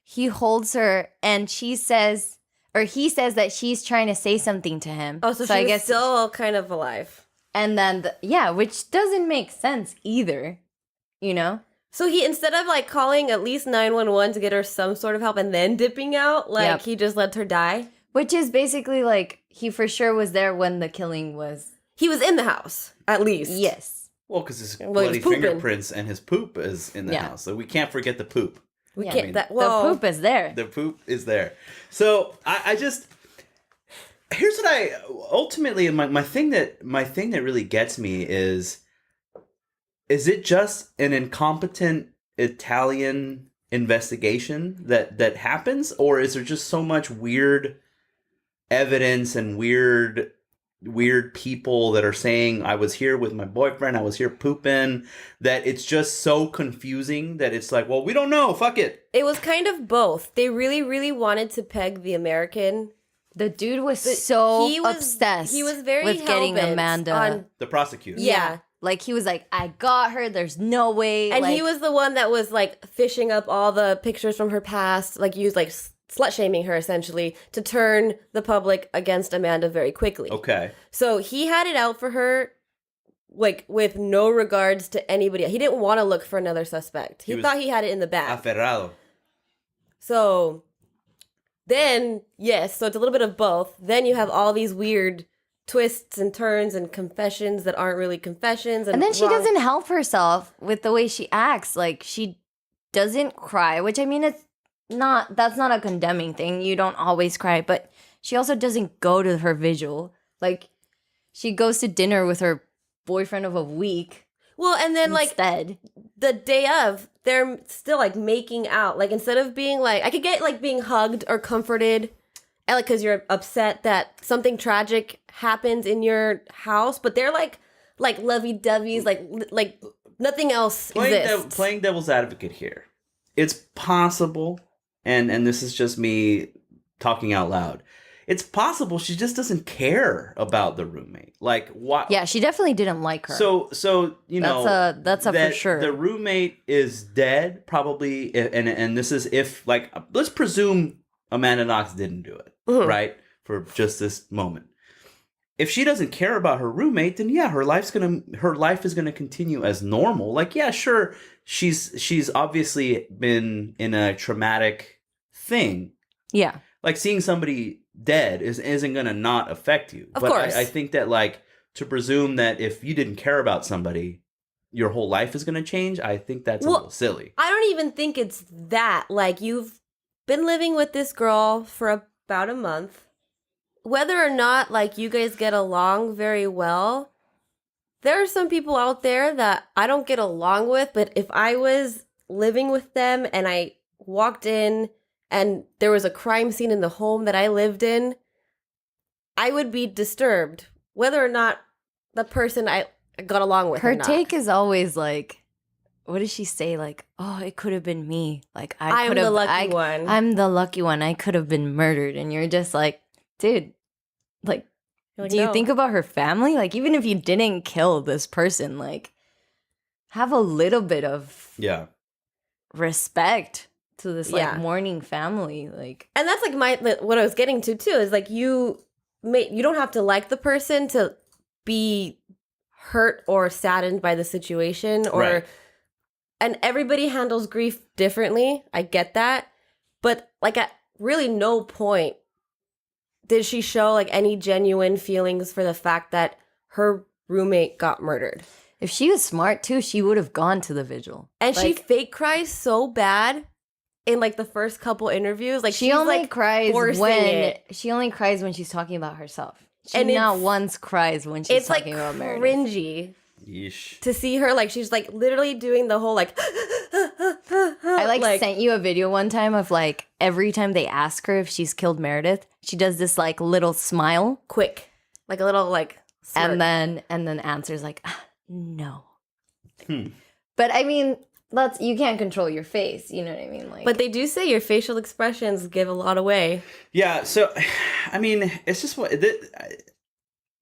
[SPEAKER 1] He holds her, and he says that she's trying to say something to him.
[SPEAKER 2] so she
[SPEAKER 1] I
[SPEAKER 2] was
[SPEAKER 1] guess
[SPEAKER 2] still kind of alive.
[SPEAKER 1] And then which doesn't make sense either.
[SPEAKER 2] So he, instead of calling at least 911 to get her some sort of help and then dipping out,
[SPEAKER 1] Yep.
[SPEAKER 2] he just let her die.
[SPEAKER 1] Which is basically he for sure was there when the killing was.
[SPEAKER 2] He was in the house, at least.
[SPEAKER 1] Yes.
[SPEAKER 3] Well, because his
[SPEAKER 2] Well, he
[SPEAKER 3] bloody
[SPEAKER 2] was pooping.
[SPEAKER 3] fingerprints and his poop is in the
[SPEAKER 1] Yeah.
[SPEAKER 3] house, so we can't forget the poop.
[SPEAKER 2] We
[SPEAKER 1] Yeah.
[SPEAKER 2] can't.
[SPEAKER 3] I mean,
[SPEAKER 1] The poop is there.
[SPEAKER 3] The poop is there. So I just here's what I ultimately my thing that really gets me is it just an incompetent Italian investigation that happens, or is there just so much weird evidence and weird people that are saying I was here with my boyfriend, I was here pooping, that it's just so confusing that it's well, we don't know, fuck it.
[SPEAKER 2] It was kind of both. They really, really wanted to peg the American.
[SPEAKER 1] The dude was so
[SPEAKER 2] he was-
[SPEAKER 1] obsessed.
[SPEAKER 2] he was very
[SPEAKER 1] with getting
[SPEAKER 2] hell-bent
[SPEAKER 1] Amanda.
[SPEAKER 2] on-
[SPEAKER 3] The prosecutor.
[SPEAKER 2] Yeah.
[SPEAKER 1] He was like, I got her. There's no way.
[SPEAKER 2] And he was the one that was fishing up all the pictures from her past, used slut shaming her essentially to turn the public against Amanda very quickly.
[SPEAKER 3] Okay.
[SPEAKER 2] So he had it out for her, with no regards to anybody. He didn't want to look for another suspect. He
[SPEAKER 3] was
[SPEAKER 2] thought he had it in the bag.
[SPEAKER 3] Aferrado.
[SPEAKER 2] So then, yes, so it's a little bit of both. Then you have all these weird twists and turns and confessions that aren't really confessions.
[SPEAKER 1] And then she
[SPEAKER 2] wrong-
[SPEAKER 1] doesn't help herself with the way she acts. Like, she doesn't cry, which I mean, that's not a condemning thing. You don't always cry, but she also doesn't go to her vigil. Like, she goes to dinner with her boyfriend of a week.
[SPEAKER 2] Well, and then
[SPEAKER 1] instead.
[SPEAKER 2] the day of, they're still like making out. Like, instead of being like, I could get like being hugged or comforted, and like because you're upset that something tragic happens in your house, but they're like lovey-doveys, like nothing else exists.
[SPEAKER 3] Playing devil's advocate here. It's possible, and this is just me talking out loud. It's possible she just doesn't care about the roommate. Like, what?
[SPEAKER 1] Yeah, she definitely didn't like her.
[SPEAKER 3] So you know,
[SPEAKER 1] that's a for sure.
[SPEAKER 3] The roommate is dead, probably, and this is if, like, let's presume Amanda Knox didn't do it, right? For just this moment. If she doesn't care about her roommate, then yeah, her life is gonna continue as normal. Like, yeah, sure, she's obviously been in a traumatic thing.
[SPEAKER 1] Yeah.
[SPEAKER 3] Like, seeing somebody dead isn't gonna not affect you.
[SPEAKER 2] Of
[SPEAKER 3] but
[SPEAKER 2] course.
[SPEAKER 3] I think that, like, to presume that if you didn't care about somebody, your whole life is gonna change, I think that's a little silly.
[SPEAKER 2] I don't even think it's that. Like, you've been living with this girl for about a month. Whether or not, like, you guys get along very well, there are some people out there that I don't get along with, but if I was living with them and I walked in and there was a crime scene in the home that I lived in, I would be disturbed, whether or not the person I got along with.
[SPEAKER 1] Her
[SPEAKER 2] or not.
[SPEAKER 1] take is always like, what does she say? Like, oh, it could have been me. Like, I'm
[SPEAKER 2] the lucky one.
[SPEAKER 1] I'm the lucky one. I could have been murdered. And you're just like, dude, like, do you
[SPEAKER 2] no.
[SPEAKER 1] think about her family? Like, even if you didn't kill this person, like, have a little bit of respect to this like mourning family. Like,
[SPEAKER 2] and that's like what I was getting to too is like you don't have to like the person to be hurt or saddened by the situation or
[SPEAKER 3] Right.
[SPEAKER 2] And everybody handles grief differently. I get that. But like at really no point did she show like any genuine feelings for the fact that her roommate got murdered.
[SPEAKER 1] if she was smart too, she would have gone to the vigil.
[SPEAKER 2] And she
[SPEAKER 1] Like,
[SPEAKER 2] fake cries so bad in like the first couple interviews. Like
[SPEAKER 1] she
[SPEAKER 2] she's
[SPEAKER 1] only
[SPEAKER 2] like
[SPEAKER 1] cries
[SPEAKER 2] forcing
[SPEAKER 1] when
[SPEAKER 2] it.
[SPEAKER 1] she only cries when she's talking about herself. She
[SPEAKER 2] And
[SPEAKER 1] not
[SPEAKER 2] it's-
[SPEAKER 1] once cries when she's
[SPEAKER 2] It's like
[SPEAKER 1] talking about Meredith.
[SPEAKER 2] cringy
[SPEAKER 3] Yeesh.
[SPEAKER 2] to see her like she's like literally doing the whole like
[SPEAKER 1] I like sent you a video one time of like every time they ask her if she's killed Meredith, she does this like little smile
[SPEAKER 2] quick, like a little like smirk.
[SPEAKER 1] and then answers like no. But I mean, you can't control your face, you know what I mean? Like,
[SPEAKER 2] But they do say your facial expressions give a lot away.
[SPEAKER 3] Yeah, so I mean, it's just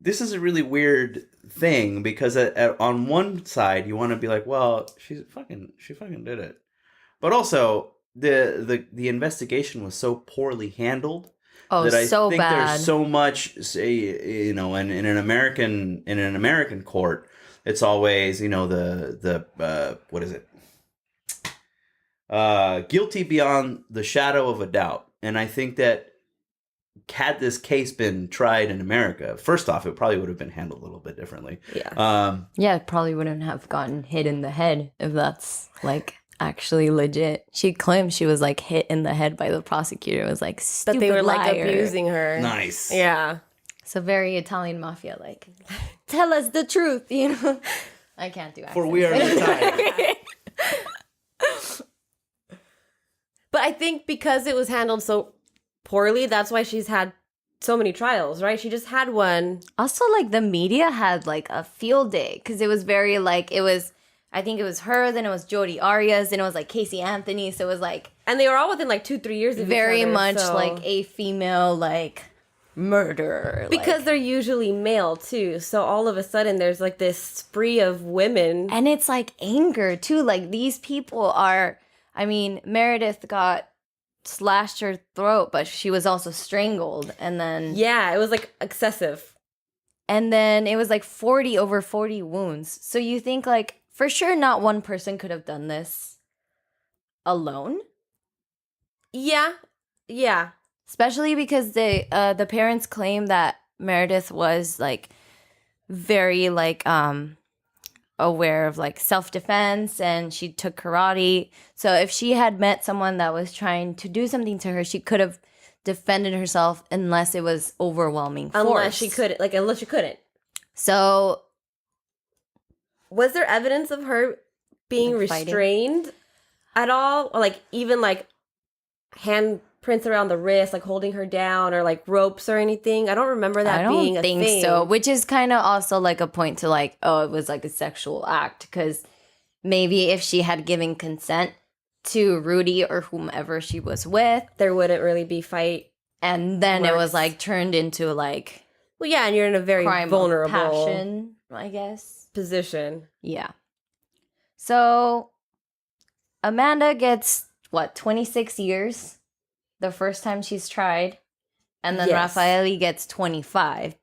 [SPEAKER 3] this is a really weird thing because on one side you want to be like, well, she fucking did it, but also the investigation was so poorly handled that I
[SPEAKER 1] so
[SPEAKER 3] think
[SPEAKER 1] bad.
[SPEAKER 3] there's so much, say, you know, in an American court, it's always, you know, the what is it? Guilty beyond the shadow of a doubt. And I think that had this case been tried in America, first off, it probably would have been handled a little bit differently.
[SPEAKER 2] Yeah.
[SPEAKER 1] yeah, it probably wouldn't have gotten hit in the head if that's like actually legit. She claimed she was like hit in the head by the prosecutor. It was like stupid
[SPEAKER 2] But they were like
[SPEAKER 1] liar.
[SPEAKER 2] abusing her.
[SPEAKER 3] Nice.
[SPEAKER 2] Yeah.
[SPEAKER 1] So very Italian mafia, like, tell us the truth, you know? I can't do accents.
[SPEAKER 3] For we are retired.
[SPEAKER 2] But I think because it was handled so poorly, that's why she's had so many trials, right? She just had one.
[SPEAKER 1] Also, like, the media had, like, a field day. Because it was very, like, I think it was her, then it was Jodi Arias, then it was, like, Casey Anthony. So it was, like...
[SPEAKER 2] And they were all within, like, 2-3 years of
[SPEAKER 1] very
[SPEAKER 2] each other,
[SPEAKER 1] much,
[SPEAKER 2] so-
[SPEAKER 1] like, a female, like, murderer.
[SPEAKER 2] Because
[SPEAKER 1] like.
[SPEAKER 2] they're usually male, too. So all of a sudden, there's, like, this spree of women.
[SPEAKER 1] And it's, like, anger, too. Like, these people are... I mean, Meredith got slashed her throat, but she was also strangled. And then...
[SPEAKER 2] Yeah, it was, like, excessive.
[SPEAKER 1] And then it was, like, over 40 wounds. So you think, like, for sure not one person could have done this alone.
[SPEAKER 2] Yeah.
[SPEAKER 1] Especially because the parents claim that Meredith was like very like aware of like self-defense, and she took karate. So if she had met someone that was trying to do something to her, she could have defended herself unless it was overwhelming force.
[SPEAKER 2] Unless she couldn't.
[SPEAKER 1] So
[SPEAKER 2] was there evidence of her being
[SPEAKER 1] Like fighting?
[SPEAKER 2] restrained at all? Or like even like handprints around the wrist, like holding her down, or like ropes or anything? I don't remember that being a thing. I don't think so,
[SPEAKER 1] which is kind of also like a point to like, oh, it was like a sexual act, because maybe if she had given consent to Rudy or whomever she was with,
[SPEAKER 2] there wouldn't really be fight.
[SPEAKER 1] And then it was like turned into like,
[SPEAKER 2] well, yeah, and you're in a very
[SPEAKER 1] crime
[SPEAKER 2] vulnerable
[SPEAKER 1] of passion, I guess,
[SPEAKER 2] position.
[SPEAKER 1] Yeah. So Amanda gets 26 years the first time she's tried, and then Raffaele gets 25.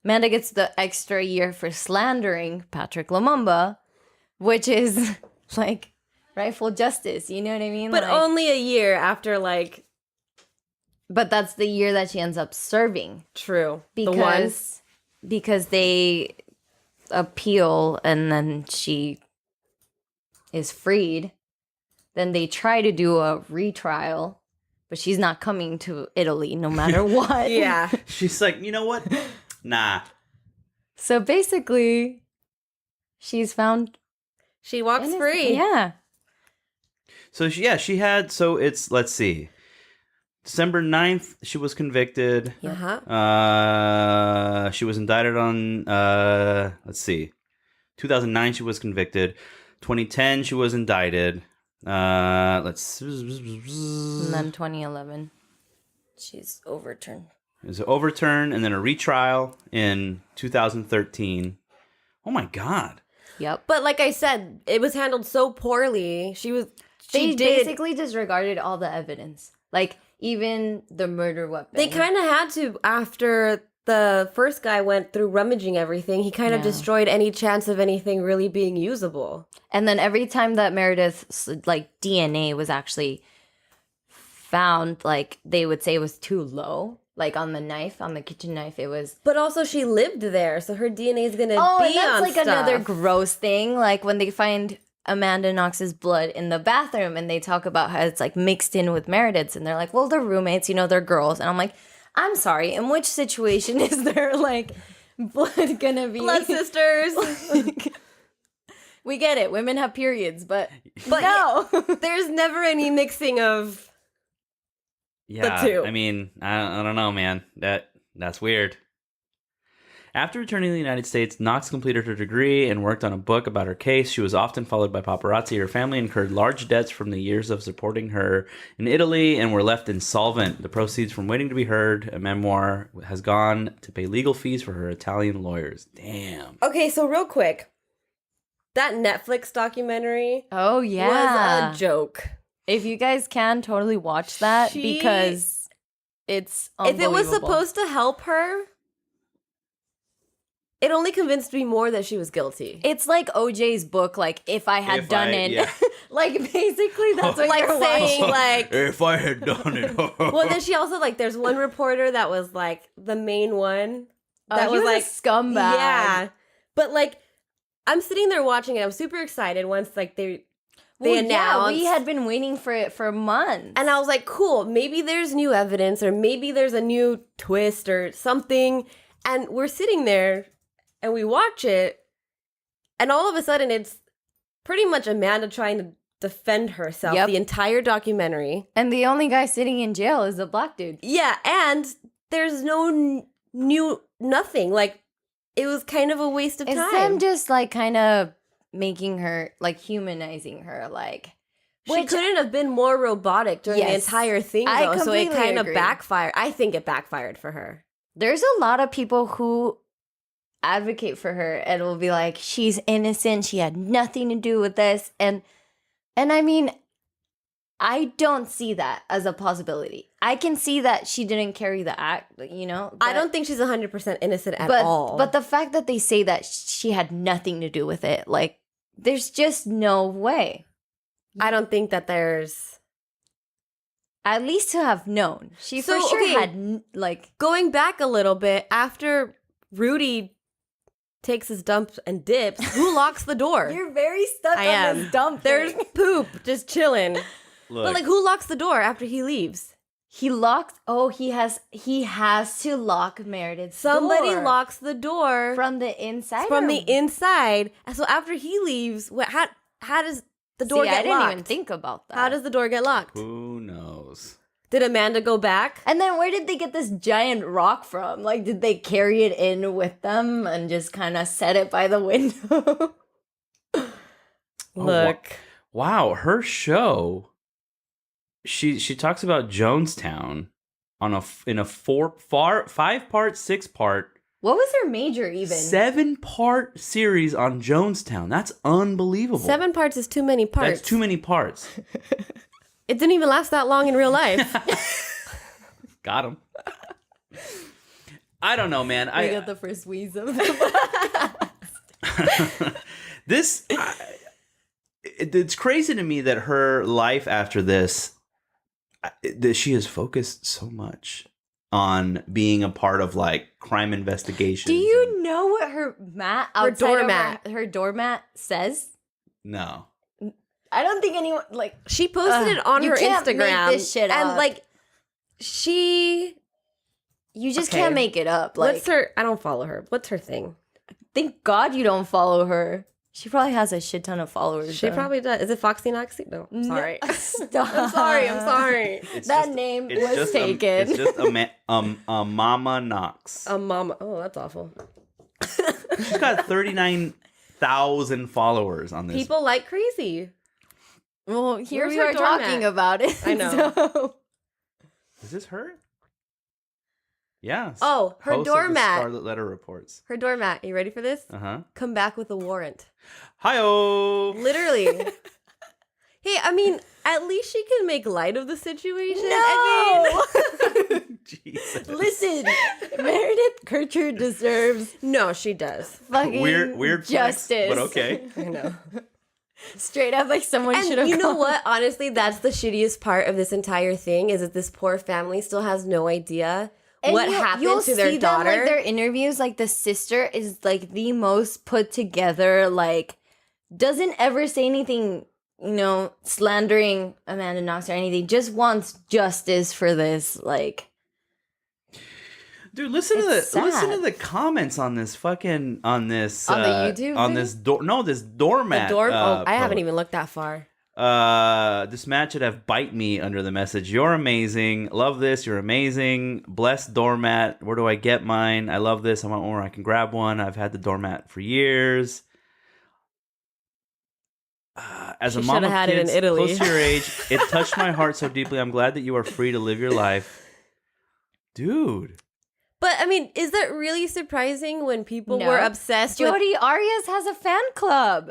[SPEAKER 1] Amanda gets the extra year for slandering Patrick Lumumba, which is like rightful justice, you know what I mean?
[SPEAKER 2] But
[SPEAKER 1] like,
[SPEAKER 2] only a year after like.
[SPEAKER 1] But that's the year that she ends up serving.
[SPEAKER 2] True.
[SPEAKER 1] Because they appeal and then she is freed. Then they try to do a retrial, but she's not coming to Italy no matter what.
[SPEAKER 2] Yeah.
[SPEAKER 3] She's like, you know what? Nah.
[SPEAKER 1] So basically, she's found.
[SPEAKER 2] She walks free.
[SPEAKER 1] Yeah.
[SPEAKER 3] So she had, so it's, let's see. December 9th, she was convicted.
[SPEAKER 2] Uh-huh.
[SPEAKER 3] She was indicted on, let's see. 2009, she was convicted. 2010, she was indicted. Let's.
[SPEAKER 1] And then 2011, she's overturned.
[SPEAKER 3] It was an overturn and then a retrial in 2013. Oh my God.
[SPEAKER 1] Yep.
[SPEAKER 2] But like I said, it was handled so poorly.
[SPEAKER 1] They basically disregarded all the evidence. Like, even the murder weapon.
[SPEAKER 2] They kind of had to after the first guy went through rummaging everything. He kind of destroyed any chance of anything really being usable.
[SPEAKER 1] And then every time that Meredith's like DNA was actually found, like they would say it was too low. Like on the knife, on the kitchen knife, it was.
[SPEAKER 2] But also she lived there, so her DNA is gonna be
[SPEAKER 1] and that's
[SPEAKER 2] on
[SPEAKER 1] like
[SPEAKER 2] stuff.
[SPEAKER 1] Another gross thing. Like when they find Amanda Knox's blood in the bathroom and they talk about how it's like mixed in with Meredith's, and they're like, well, they're roommates, they're girls. And I'm like, I'm sorry, in which situation is there like blood gonna be?
[SPEAKER 2] Blood sisters.
[SPEAKER 1] We get it, women have periods, but no.
[SPEAKER 2] There's never any mixing of the two.
[SPEAKER 3] I mean, I don't know, man. That's weird. After returning to the United States, Knox completed her degree and worked on a book about her case. She was often followed by paparazzi. Her family incurred large debts from the years of supporting her in Italy and were left insolvent. The proceeds from Waiting to be Heard, a memoir, has gone to pay legal fees for her Italian lawyers. Damn.
[SPEAKER 2] Okay, so real quick. That Netflix documentary
[SPEAKER 1] was
[SPEAKER 2] a joke.
[SPEAKER 1] If you guys can, totally watch that because it's unbelievable.
[SPEAKER 2] If it was supposed to help her, it only convinced me more that she was guilty.
[SPEAKER 1] It's like OJ's book, like, if I had done it. Yeah. Like, basically, that's what
[SPEAKER 2] like
[SPEAKER 1] you're
[SPEAKER 2] saying,
[SPEAKER 1] watching.
[SPEAKER 2] like...
[SPEAKER 3] If I had done it.
[SPEAKER 2] Well, then she also, like, there's one reporter that was, like, the main one. That
[SPEAKER 1] was
[SPEAKER 2] like...
[SPEAKER 1] a scumbag.
[SPEAKER 2] Yeah. But, like, I'm sitting there watching it. I'm super excited once, like, they announced.
[SPEAKER 1] Yeah, we had been waiting for it for months.
[SPEAKER 2] And I was like, cool, maybe there's new evidence or maybe there's a new twist or something. And we're sitting there and we watch it. And all of a sudden, it's pretty much Amanda trying to defend herself the entire documentary.
[SPEAKER 1] And the only guy sitting in jail is a black dude.
[SPEAKER 2] Yeah, and there's no new nothing. Like, it was kind of a waste of time.
[SPEAKER 1] It's them just, like, kind of making her, like, humanizing her, like...
[SPEAKER 2] She couldn't have been more robotic during the entire thing, though, so it kind of backfired. I think it backfired for her.
[SPEAKER 1] There's a lot of people who advocate for her and will be like, she's innocent, she had nothing to do with this, and I mean, I don't see that as a possibility. I can see that she didn't carry the act, but,
[SPEAKER 2] I don't think she's 100% innocent at all.
[SPEAKER 1] But the fact that they say that she had nothing to do with it, like, there's just no way.
[SPEAKER 2] I don't think that there's
[SPEAKER 1] At least to have known. She
[SPEAKER 2] So,
[SPEAKER 1] for sure
[SPEAKER 2] okay.
[SPEAKER 1] had, like...
[SPEAKER 2] Going back a little bit, after Rudy takes his dump and dips, who locks the door?
[SPEAKER 1] You're very stuck
[SPEAKER 2] I
[SPEAKER 1] on
[SPEAKER 2] am.
[SPEAKER 1] this dump
[SPEAKER 2] There's
[SPEAKER 1] thing.
[SPEAKER 2] poop just chilling.
[SPEAKER 3] Look,
[SPEAKER 2] But like, who locks the door after he leaves?
[SPEAKER 1] He locked... Oh, he has to lock Meredith's
[SPEAKER 2] Somebody
[SPEAKER 1] door.
[SPEAKER 2] locks the door
[SPEAKER 1] From the inside?
[SPEAKER 2] from
[SPEAKER 1] or-
[SPEAKER 2] the inside. And so after he leaves, how does the door
[SPEAKER 1] See,
[SPEAKER 2] get
[SPEAKER 1] I didn't
[SPEAKER 2] locked?
[SPEAKER 1] even think about that.
[SPEAKER 2] How does the door get locked?
[SPEAKER 3] who knows?
[SPEAKER 2] Did Amanda go back?
[SPEAKER 1] And then where did they get this giant rock from? Like, did they carry it in with them and just kind of set it by the window?
[SPEAKER 2] Look.
[SPEAKER 3] Wow, her show. She talks about Jonestown on in a 5-part, 6-part,
[SPEAKER 1] What was her major even?
[SPEAKER 3] 7-part series on Jonestown. That's unbelievable.
[SPEAKER 2] 7 parts is too many parts.
[SPEAKER 3] That's too many parts.
[SPEAKER 2] It didn't even last that long in real life.
[SPEAKER 3] Got him. I don't know, man.
[SPEAKER 1] We got the first wheeze of the
[SPEAKER 3] it's crazy to me that her life after this, that she has focused so much on being a part of like crime investigations.
[SPEAKER 1] Do you know what her mat outside
[SPEAKER 2] doormat.
[SPEAKER 1] of her doormat says?
[SPEAKER 3] No.
[SPEAKER 1] I don't think anyone like
[SPEAKER 2] She posted it on
[SPEAKER 1] you
[SPEAKER 2] her
[SPEAKER 1] can't make
[SPEAKER 2] Instagram.
[SPEAKER 1] this shit
[SPEAKER 2] and
[SPEAKER 1] up.
[SPEAKER 2] like she
[SPEAKER 1] you just
[SPEAKER 2] Okay.
[SPEAKER 1] can't make it up. Like
[SPEAKER 2] what's her I don't follow her. What's her thing?
[SPEAKER 1] thank God you don't follow her. She probably has a shit ton of followers.
[SPEAKER 2] She
[SPEAKER 1] though.
[SPEAKER 2] probably does. Is it Foxy Noxy? No. Sorry.
[SPEAKER 1] Stop.
[SPEAKER 2] I'm sorry.
[SPEAKER 3] It's
[SPEAKER 1] That
[SPEAKER 3] just-
[SPEAKER 1] name
[SPEAKER 3] it's
[SPEAKER 1] was
[SPEAKER 3] just
[SPEAKER 1] taken.
[SPEAKER 3] it's just a Mama Knox.
[SPEAKER 2] Mama. Oh, that's awful.
[SPEAKER 3] She's got 39,000 followers on this.
[SPEAKER 2] People like crazy.
[SPEAKER 1] Well, here
[SPEAKER 2] Where's
[SPEAKER 1] we
[SPEAKER 2] her
[SPEAKER 1] are
[SPEAKER 2] doormat?
[SPEAKER 1] talking about it.
[SPEAKER 2] I know.
[SPEAKER 1] So-
[SPEAKER 3] Is this her? Yeah.
[SPEAKER 2] Oh, her
[SPEAKER 3] Host of the
[SPEAKER 2] doormat.
[SPEAKER 3] Scarlet Letter reports.
[SPEAKER 2] Her doormat. You ready for this?
[SPEAKER 3] Uh-huh.
[SPEAKER 2] Come back with a warrant.
[SPEAKER 3] Hi-oh.
[SPEAKER 2] Literally. Hey, I mean, at least she can make light of the situation.
[SPEAKER 1] No!
[SPEAKER 2] I
[SPEAKER 3] Jesus.
[SPEAKER 1] Listen, Meredith Kircher deserves
[SPEAKER 2] mean, no, she does.
[SPEAKER 1] fucking
[SPEAKER 3] Weird flex,
[SPEAKER 1] justice.
[SPEAKER 3] but okay.
[SPEAKER 2] I know.
[SPEAKER 1] Straight up, like someone should
[SPEAKER 2] And
[SPEAKER 1] have.
[SPEAKER 2] you know what? Honestly, that's the shittiest part of this entire thing is that this poor family still has no idea what happened to their daughter.
[SPEAKER 1] Them, like their interviews, like the sister is like the most put together. Like doesn't ever say anything, slandering Amanda Knox or anything. Just wants justice for this. Like,
[SPEAKER 3] Dude, listen
[SPEAKER 1] It's
[SPEAKER 3] to the
[SPEAKER 1] sad.
[SPEAKER 3] comments on this fucking
[SPEAKER 1] On the YouTube
[SPEAKER 3] on
[SPEAKER 1] thing?
[SPEAKER 3] this this doormat.
[SPEAKER 2] I haven't
[SPEAKER 3] post.
[SPEAKER 2] even looked that far.
[SPEAKER 3] This match should have bite me under the message. You're amazing. Love this. You're amazing. Blessed doormat. Where do I get mine? I love this. I want one where I can grab one. I've had the doormat for years. As
[SPEAKER 2] She
[SPEAKER 3] a mom
[SPEAKER 2] shoulda
[SPEAKER 3] of
[SPEAKER 2] had it in
[SPEAKER 3] kids
[SPEAKER 2] Italy.
[SPEAKER 3] close to your age, it touched my heart so deeply. I'm glad that you are free to live your life. Dude.
[SPEAKER 2] But I mean, is that really surprising when people
[SPEAKER 1] No.
[SPEAKER 2] were obsessed with
[SPEAKER 1] Jodi Arias has a fan club,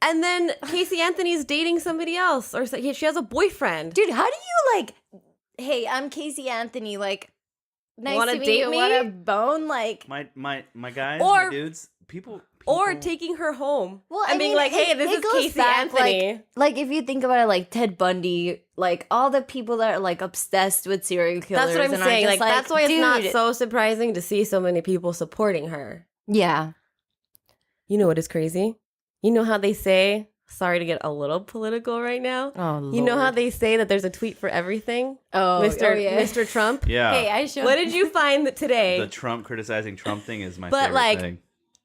[SPEAKER 2] and then Casey Anthony's dating somebody else or she has a boyfriend?
[SPEAKER 1] dude. How do you like? Hey, I'm Casey Anthony. Like, nice
[SPEAKER 2] Wanna
[SPEAKER 1] to meet
[SPEAKER 2] date
[SPEAKER 1] you.
[SPEAKER 2] me?
[SPEAKER 1] Want a bone? Like,
[SPEAKER 3] My guys,
[SPEAKER 2] Or-
[SPEAKER 3] my dudes, people
[SPEAKER 2] Or
[SPEAKER 3] people-
[SPEAKER 2] taking her home
[SPEAKER 1] well,
[SPEAKER 2] and being like, "Hey, this is
[SPEAKER 1] goes
[SPEAKER 2] Casey
[SPEAKER 1] back,
[SPEAKER 2] Anthony."
[SPEAKER 1] Like if you think about it, like Ted Bundy, like all the people that are like obsessed with serial killers.
[SPEAKER 2] That's what I'm
[SPEAKER 1] and are
[SPEAKER 2] saying.
[SPEAKER 1] just
[SPEAKER 2] Like, that's why it's not
[SPEAKER 1] dude.
[SPEAKER 2] so surprising to see so many people supporting her.
[SPEAKER 1] Yeah.
[SPEAKER 2] You know what is crazy? You know how they say, sorry to get a little political right now.
[SPEAKER 1] Oh,
[SPEAKER 2] You know how they say that there's a tweet for everything?
[SPEAKER 1] yeah.
[SPEAKER 2] Mr. Trump?
[SPEAKER 3] Yeah.
[SPEAKER 1] Hey, I showed.
[SPEAKER 2] What did you find that today?
[SPEAKER 3] The Trump criticizing Trump thing is my
[SPEAKER 2] But,
[SPEAKER 3] favorite
[SPEAKER 2] like,
[SPEAKER 3] thing.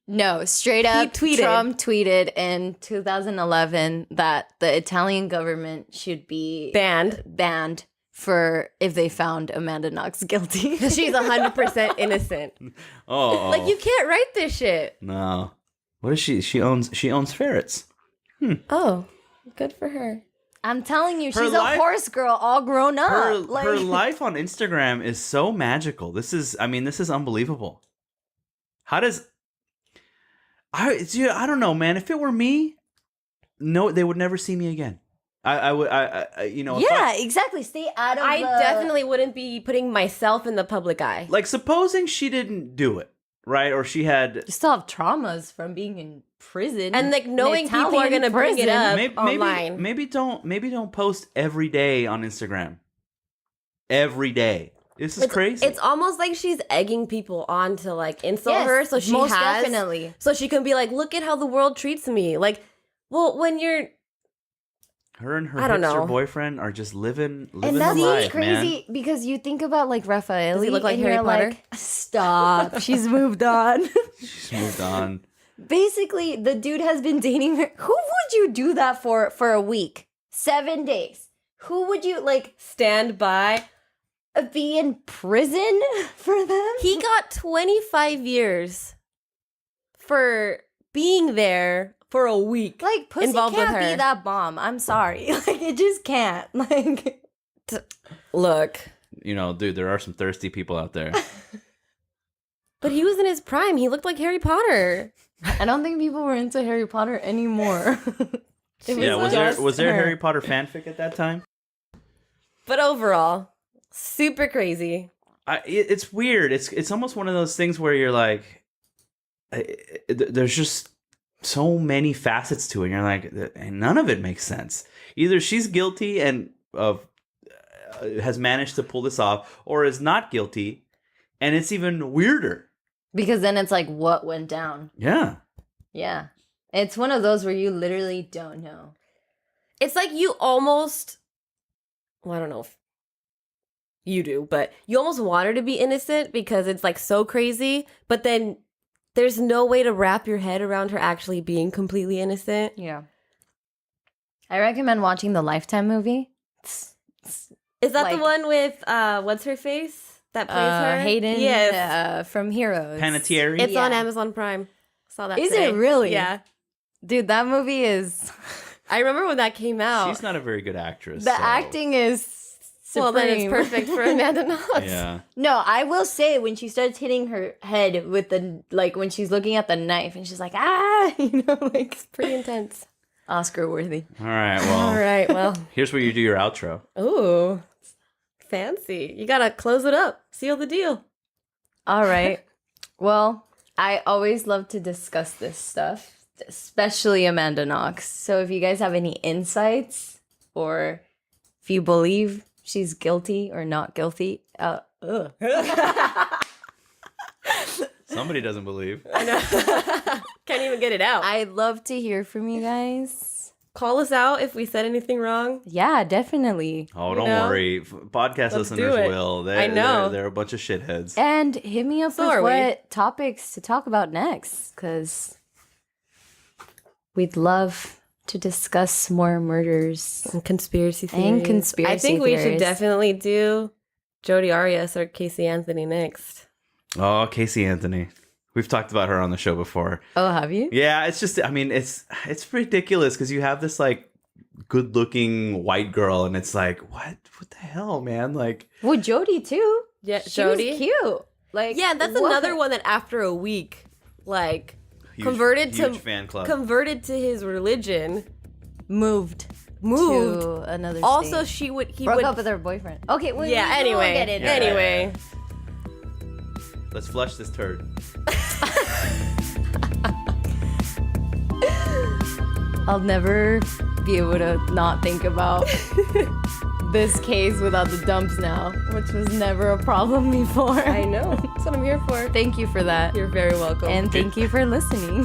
[SPEAKER 1] No, straight up.
[SPEAKER 2] tweeted.
[SPEAKER 1] Trump tweeted in 2011 that the Italian government should be
[SPEAKER 2] Banned.
[SPEAKER 1] for if they found Amanda Knox guilty.
[SPEAKER 2] She's 100% innocent.
[SPEAKER 3] Oh,
[SPEAKER 2] Like, you can't write this shit.
[SPEAKER 3] no. What is she? She owns ferrets.
[SPEAKER 2] Oh, good for her.
[SPEAKER 1] I'm telling you,
[SPEAKER 3] Her
[SPEAKER 1] she's
[SPEAKER 3] life-
[SPEAKER 1] a horse girl, all grown up.
[SPEAKER 3] Her
[SPEAKER 1] like,
[SPEAKER 3] her life on Instagram is so magical. This is unbelievable. How does I don't know, man. If it were me, no, they would never see me again. I would if
[SPEAKER 1] yeah, exactly. Stay out of.
[SPEAKER 2] I
[SPEAKER 1] the-
[SPEAKER 2] definitely wouldn't be putting myself in the public eye.
[SPEAKER 3] like supposing she didn't do it, right? Or she had
[SPEAKER 1] You still have traumas from being in prison,
[SPEAKER 2] And like knowing
[SPEAKER 1] Italian
[SPEAKER 2] people are going to bring it
[SPEAKER 1] prison.
[SPEAKER 2] up
[SPEAKER 3] maybe
[SPEAKER 2] online.
[SPEAKER 3] maybe don't post every day on Instagram. every day. This is crazy.
[SPEAKER 2] It's almost like she's egging people on to like insult
[SPEAKER 1] Yes,
[SPEAKER 2] her, so she
[SPEAKER 1] most
[SPEAKER 2] has,
[SPEAKER 1] definitely.
[SPEAKER 2] so she can be like, "Look at how the world treats me." Like, well, when you're
[SPEAKER 3] her and her
[SPEAKER 2] I don't
[SPEAKER 3] hipster
[SPEAKER 2] know.
[SPEAKER 3] boyfriend are just living
[SPEAKER 1] And
[SPEAKER 3] the
[SPEAKER 1] that's
[SPEAKER 3] life,
[SPEAKER 1] crazy because you think about like Raphael.
[SPEAKER 2] Does he look like
[SPEAKER 1] and
[SPEAKER 2] Harry
[SPEAKER 1] you're
[SPEAKER 2] Potter?
[SPEAKER 1] Like, stop. She's moved on.
[SPEAKER 3] man. She's moved on.
[SPEAKER 1] Basically, the dude has been dating her. Who would you do that for a week? 7 days. Who would you like
[SPEAKER 2] stand by,
[SPEAKER 1] be in prison for them?
[SPEAKER 2] he got 25 years for being there for a week.
[SPEAKER 1] Like pussy
[SPEAKER 2] involved with
[SPEAKER 1] can't
[SPEAKER 2] her.
[SPEAKER 1] be that bomb. I'm sorry. Like it just can't. Like
[SPEAKER 2] Look,
[SPEAKER 3] You know, dude, there are some thirsty people out there.
[SPEAKER 2] but he was in his prime. He looked like Harry Potter.
[SPEAKER 1] I don't think people were into Harry Potter anymore.
[SPEAKER 3] Yeah, was there
[SPEAKER 1] her.
[SPEAKER 3] Harry Potter fanfic at that time?
[SPEAKER 2] But overall, super crazy.
[SPEAKER 3] It's weird. It's almost one of those things where you're like, there's just so many facets to it. And you're like, and none of it makes sense. Either she's guilty and has managed to pull this off, or is not guilty, and it's even weirder.
[SPEAKER 1] Because then it's like what went down.
[SPEAKER 3] Yeah.
[SPEAKER 1] Yeah. It's one of those where you literally don't know.
[SPEAKER 2] It's like you almost, well, I don't know if you do, but you almost want her to be innocent because it's like so crazy, but then there's no way to wrap your head around her actually being completely innocent.
[SPEAKER 1] Yeah. I recommend watching the Lifetime movie.
[SPEAKER 2] Is that
[SPEAKER 1] Like-
[SPEAKER 2] the one with, what's her face? That plays her?
[SPEAKER 1] Hayden
[SPEAKER 2] Yes.
[SPEAKER 1] from Heroes.
[SPEAKER 3] Panettiere.
[SPEAKER 2] It's on
[SPEAKER 1] Yeah.
[SPEAKER 2] Amazon Prime. Saw that
[SPEAKER 1] Is
[SPEAKER 2] today.
[SPEAKER 1] it really?
[SPEAKER 2] Yeah.
[SPEAKER 1] Dude, that movie is...
[SPEAKER 2] I remember when that came out.
[SPEAKER 3] She's not a very good actress.
[SPEAKER 1] The
[SPEAKER 3] so-
[SPEAKER 1] acting is supreme.
[SPEAKER 2] well, then it's perfect for Amanda Knox.
[SPEAKER 3] Yeah.
[SPEAKER 1] No, I will say when she starts hitting her head with the, like, when she's looking at the knife and she's like, ah, you know, like,
[SPEAKER 2] Pretty intense.
[SPEAKER 1] Oscar worthy.
[SPEAKER 3] All right. Well,
[SPEAKER 2] All right, well.
[SPEAKER 3] here's where you do your outro.
[SPEAKER 2] Ooh. Fancy. You gotta close it up. Seal the deal.
[SPEAKER 1] All right. Well, I always love to discuss this stuff, especially Amanda Knox. So if you guys have any insights or if you believe she's guilty or not guilty,
[SPEAKER 3] Somebody doesn't believe.
[SPEAKER 2] Can't even get it out.
[SPEAKER 1] I'd love to hear from you guys.
[SPEAKER 2] Call us out if we said anything wrong.
[SPEAKER 1] Yeah, definitely.
[SPEAKER 3] Oh,
[SPEAKER 2] You
[SPEAKER 3] don't
[SPEAKER 2] know?
[SPEAKER 3] worry. Podcast
[SPEAKER 2] Let's do
[SPEAKER 3] listeners
[SPEAKER 2] it.
[SPEAKER 3] will.
[SPEAKER 2] I know.
[SPEAKER 3] They're a bunch of shitheads.
[SPEAKER 1] And hit me up
[SPEAKER 2] So
[SPEAKER 1] with
[SPEAKER 2] are we.
[SPEAKER 1] what topics to talk about next, because we'd love to discuss more murders.
[SPEAKER 2] And conspiracy theories.
[SPEAKER 1] And conspiracy
[SPEAKER 2] I think we should
[SPEAKER 1] theories.
[SPEAKER 2] definitely do Jodi Arias or Casey Anthony next.
[SPEAKER 3] Oh, Casey Anthony. We've talked about her on the show before.
[SPEAKER 1] Oh, have you?
[SPEAKER 3] Yeah, it's just, I mean, it's ridiculous because you have this like good-looking white girl, and it's like, what the hell, man? Like,
[SPEAKER 1] Well, Jody too.
[SPEAKER 2] Yeah,
[SPEAKER 1] She was cute. Like,
[SPEAKER 2] Yeah, that's
[SPEAKER 1] what?
[SPEAKER 2] another one that after a week, like,
[SPEAKER 3] huge,
[SPEAKER 2] converted
[SPEAKER 3] huge
[SPEAKER 2] to
[SPEAKER 3] fan club.
[SPEAKER 2] converted to his religion.
[SPEAKER 1] moved
[SPEAKER 2] Moved.
[SPEAKER 1] to another state.
[SPEAKER 2] Also, he
[SPEAKER 1] broke
[SPEAKER 2] would
[SPEAKER 1] up with her boyfriend. Okay, well,
[SPEAKER 2] Yeah, anyway.
[SPEAKER 1] We'll get into
[SPEAKER 3] Yeah.
[SPEAKER 1] it.
[SPEAKER 2] Anyway.
[SPEAKER 3] Let's flush this turd.
[SPEAKER 1] I'll never be able to not think about this case without the dumps now, which was never a problem before.
[SPEAKER 2] I know. That's what I'm here for.
[SPEAKER 1] Thank you for that.
[SPEAKER 2] You're very welcome.
[SPEAKER 1] And thank you for listening.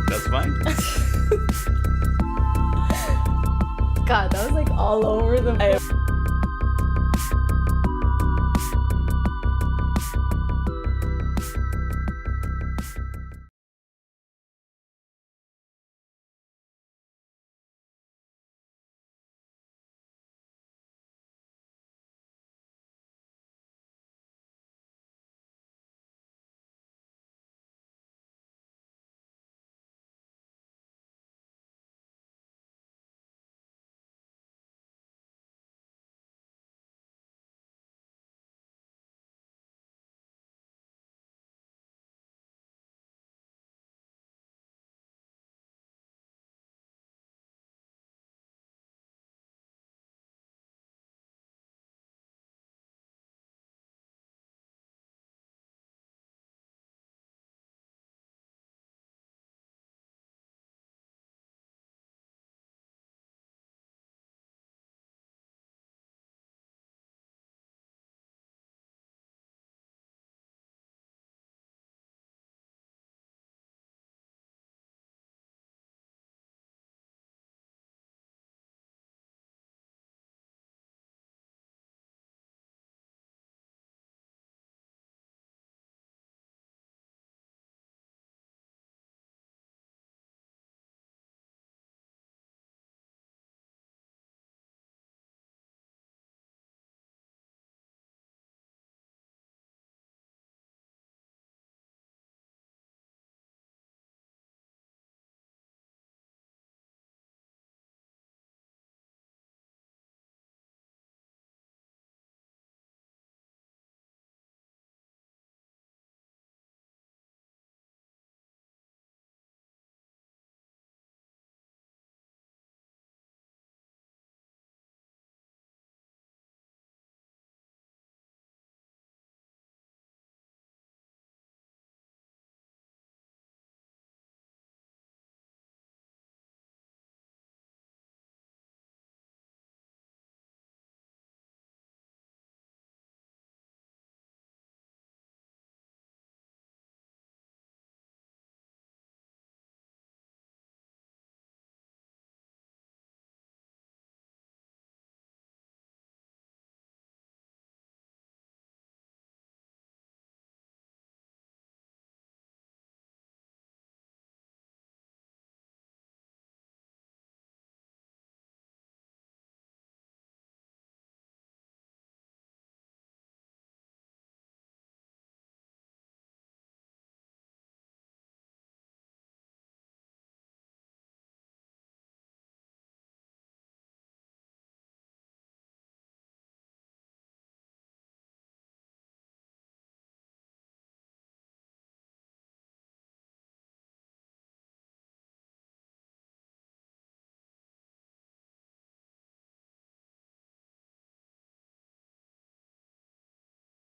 [SPEAKER 3] That's fine.
[SPEAKER 1] God, that was like all over the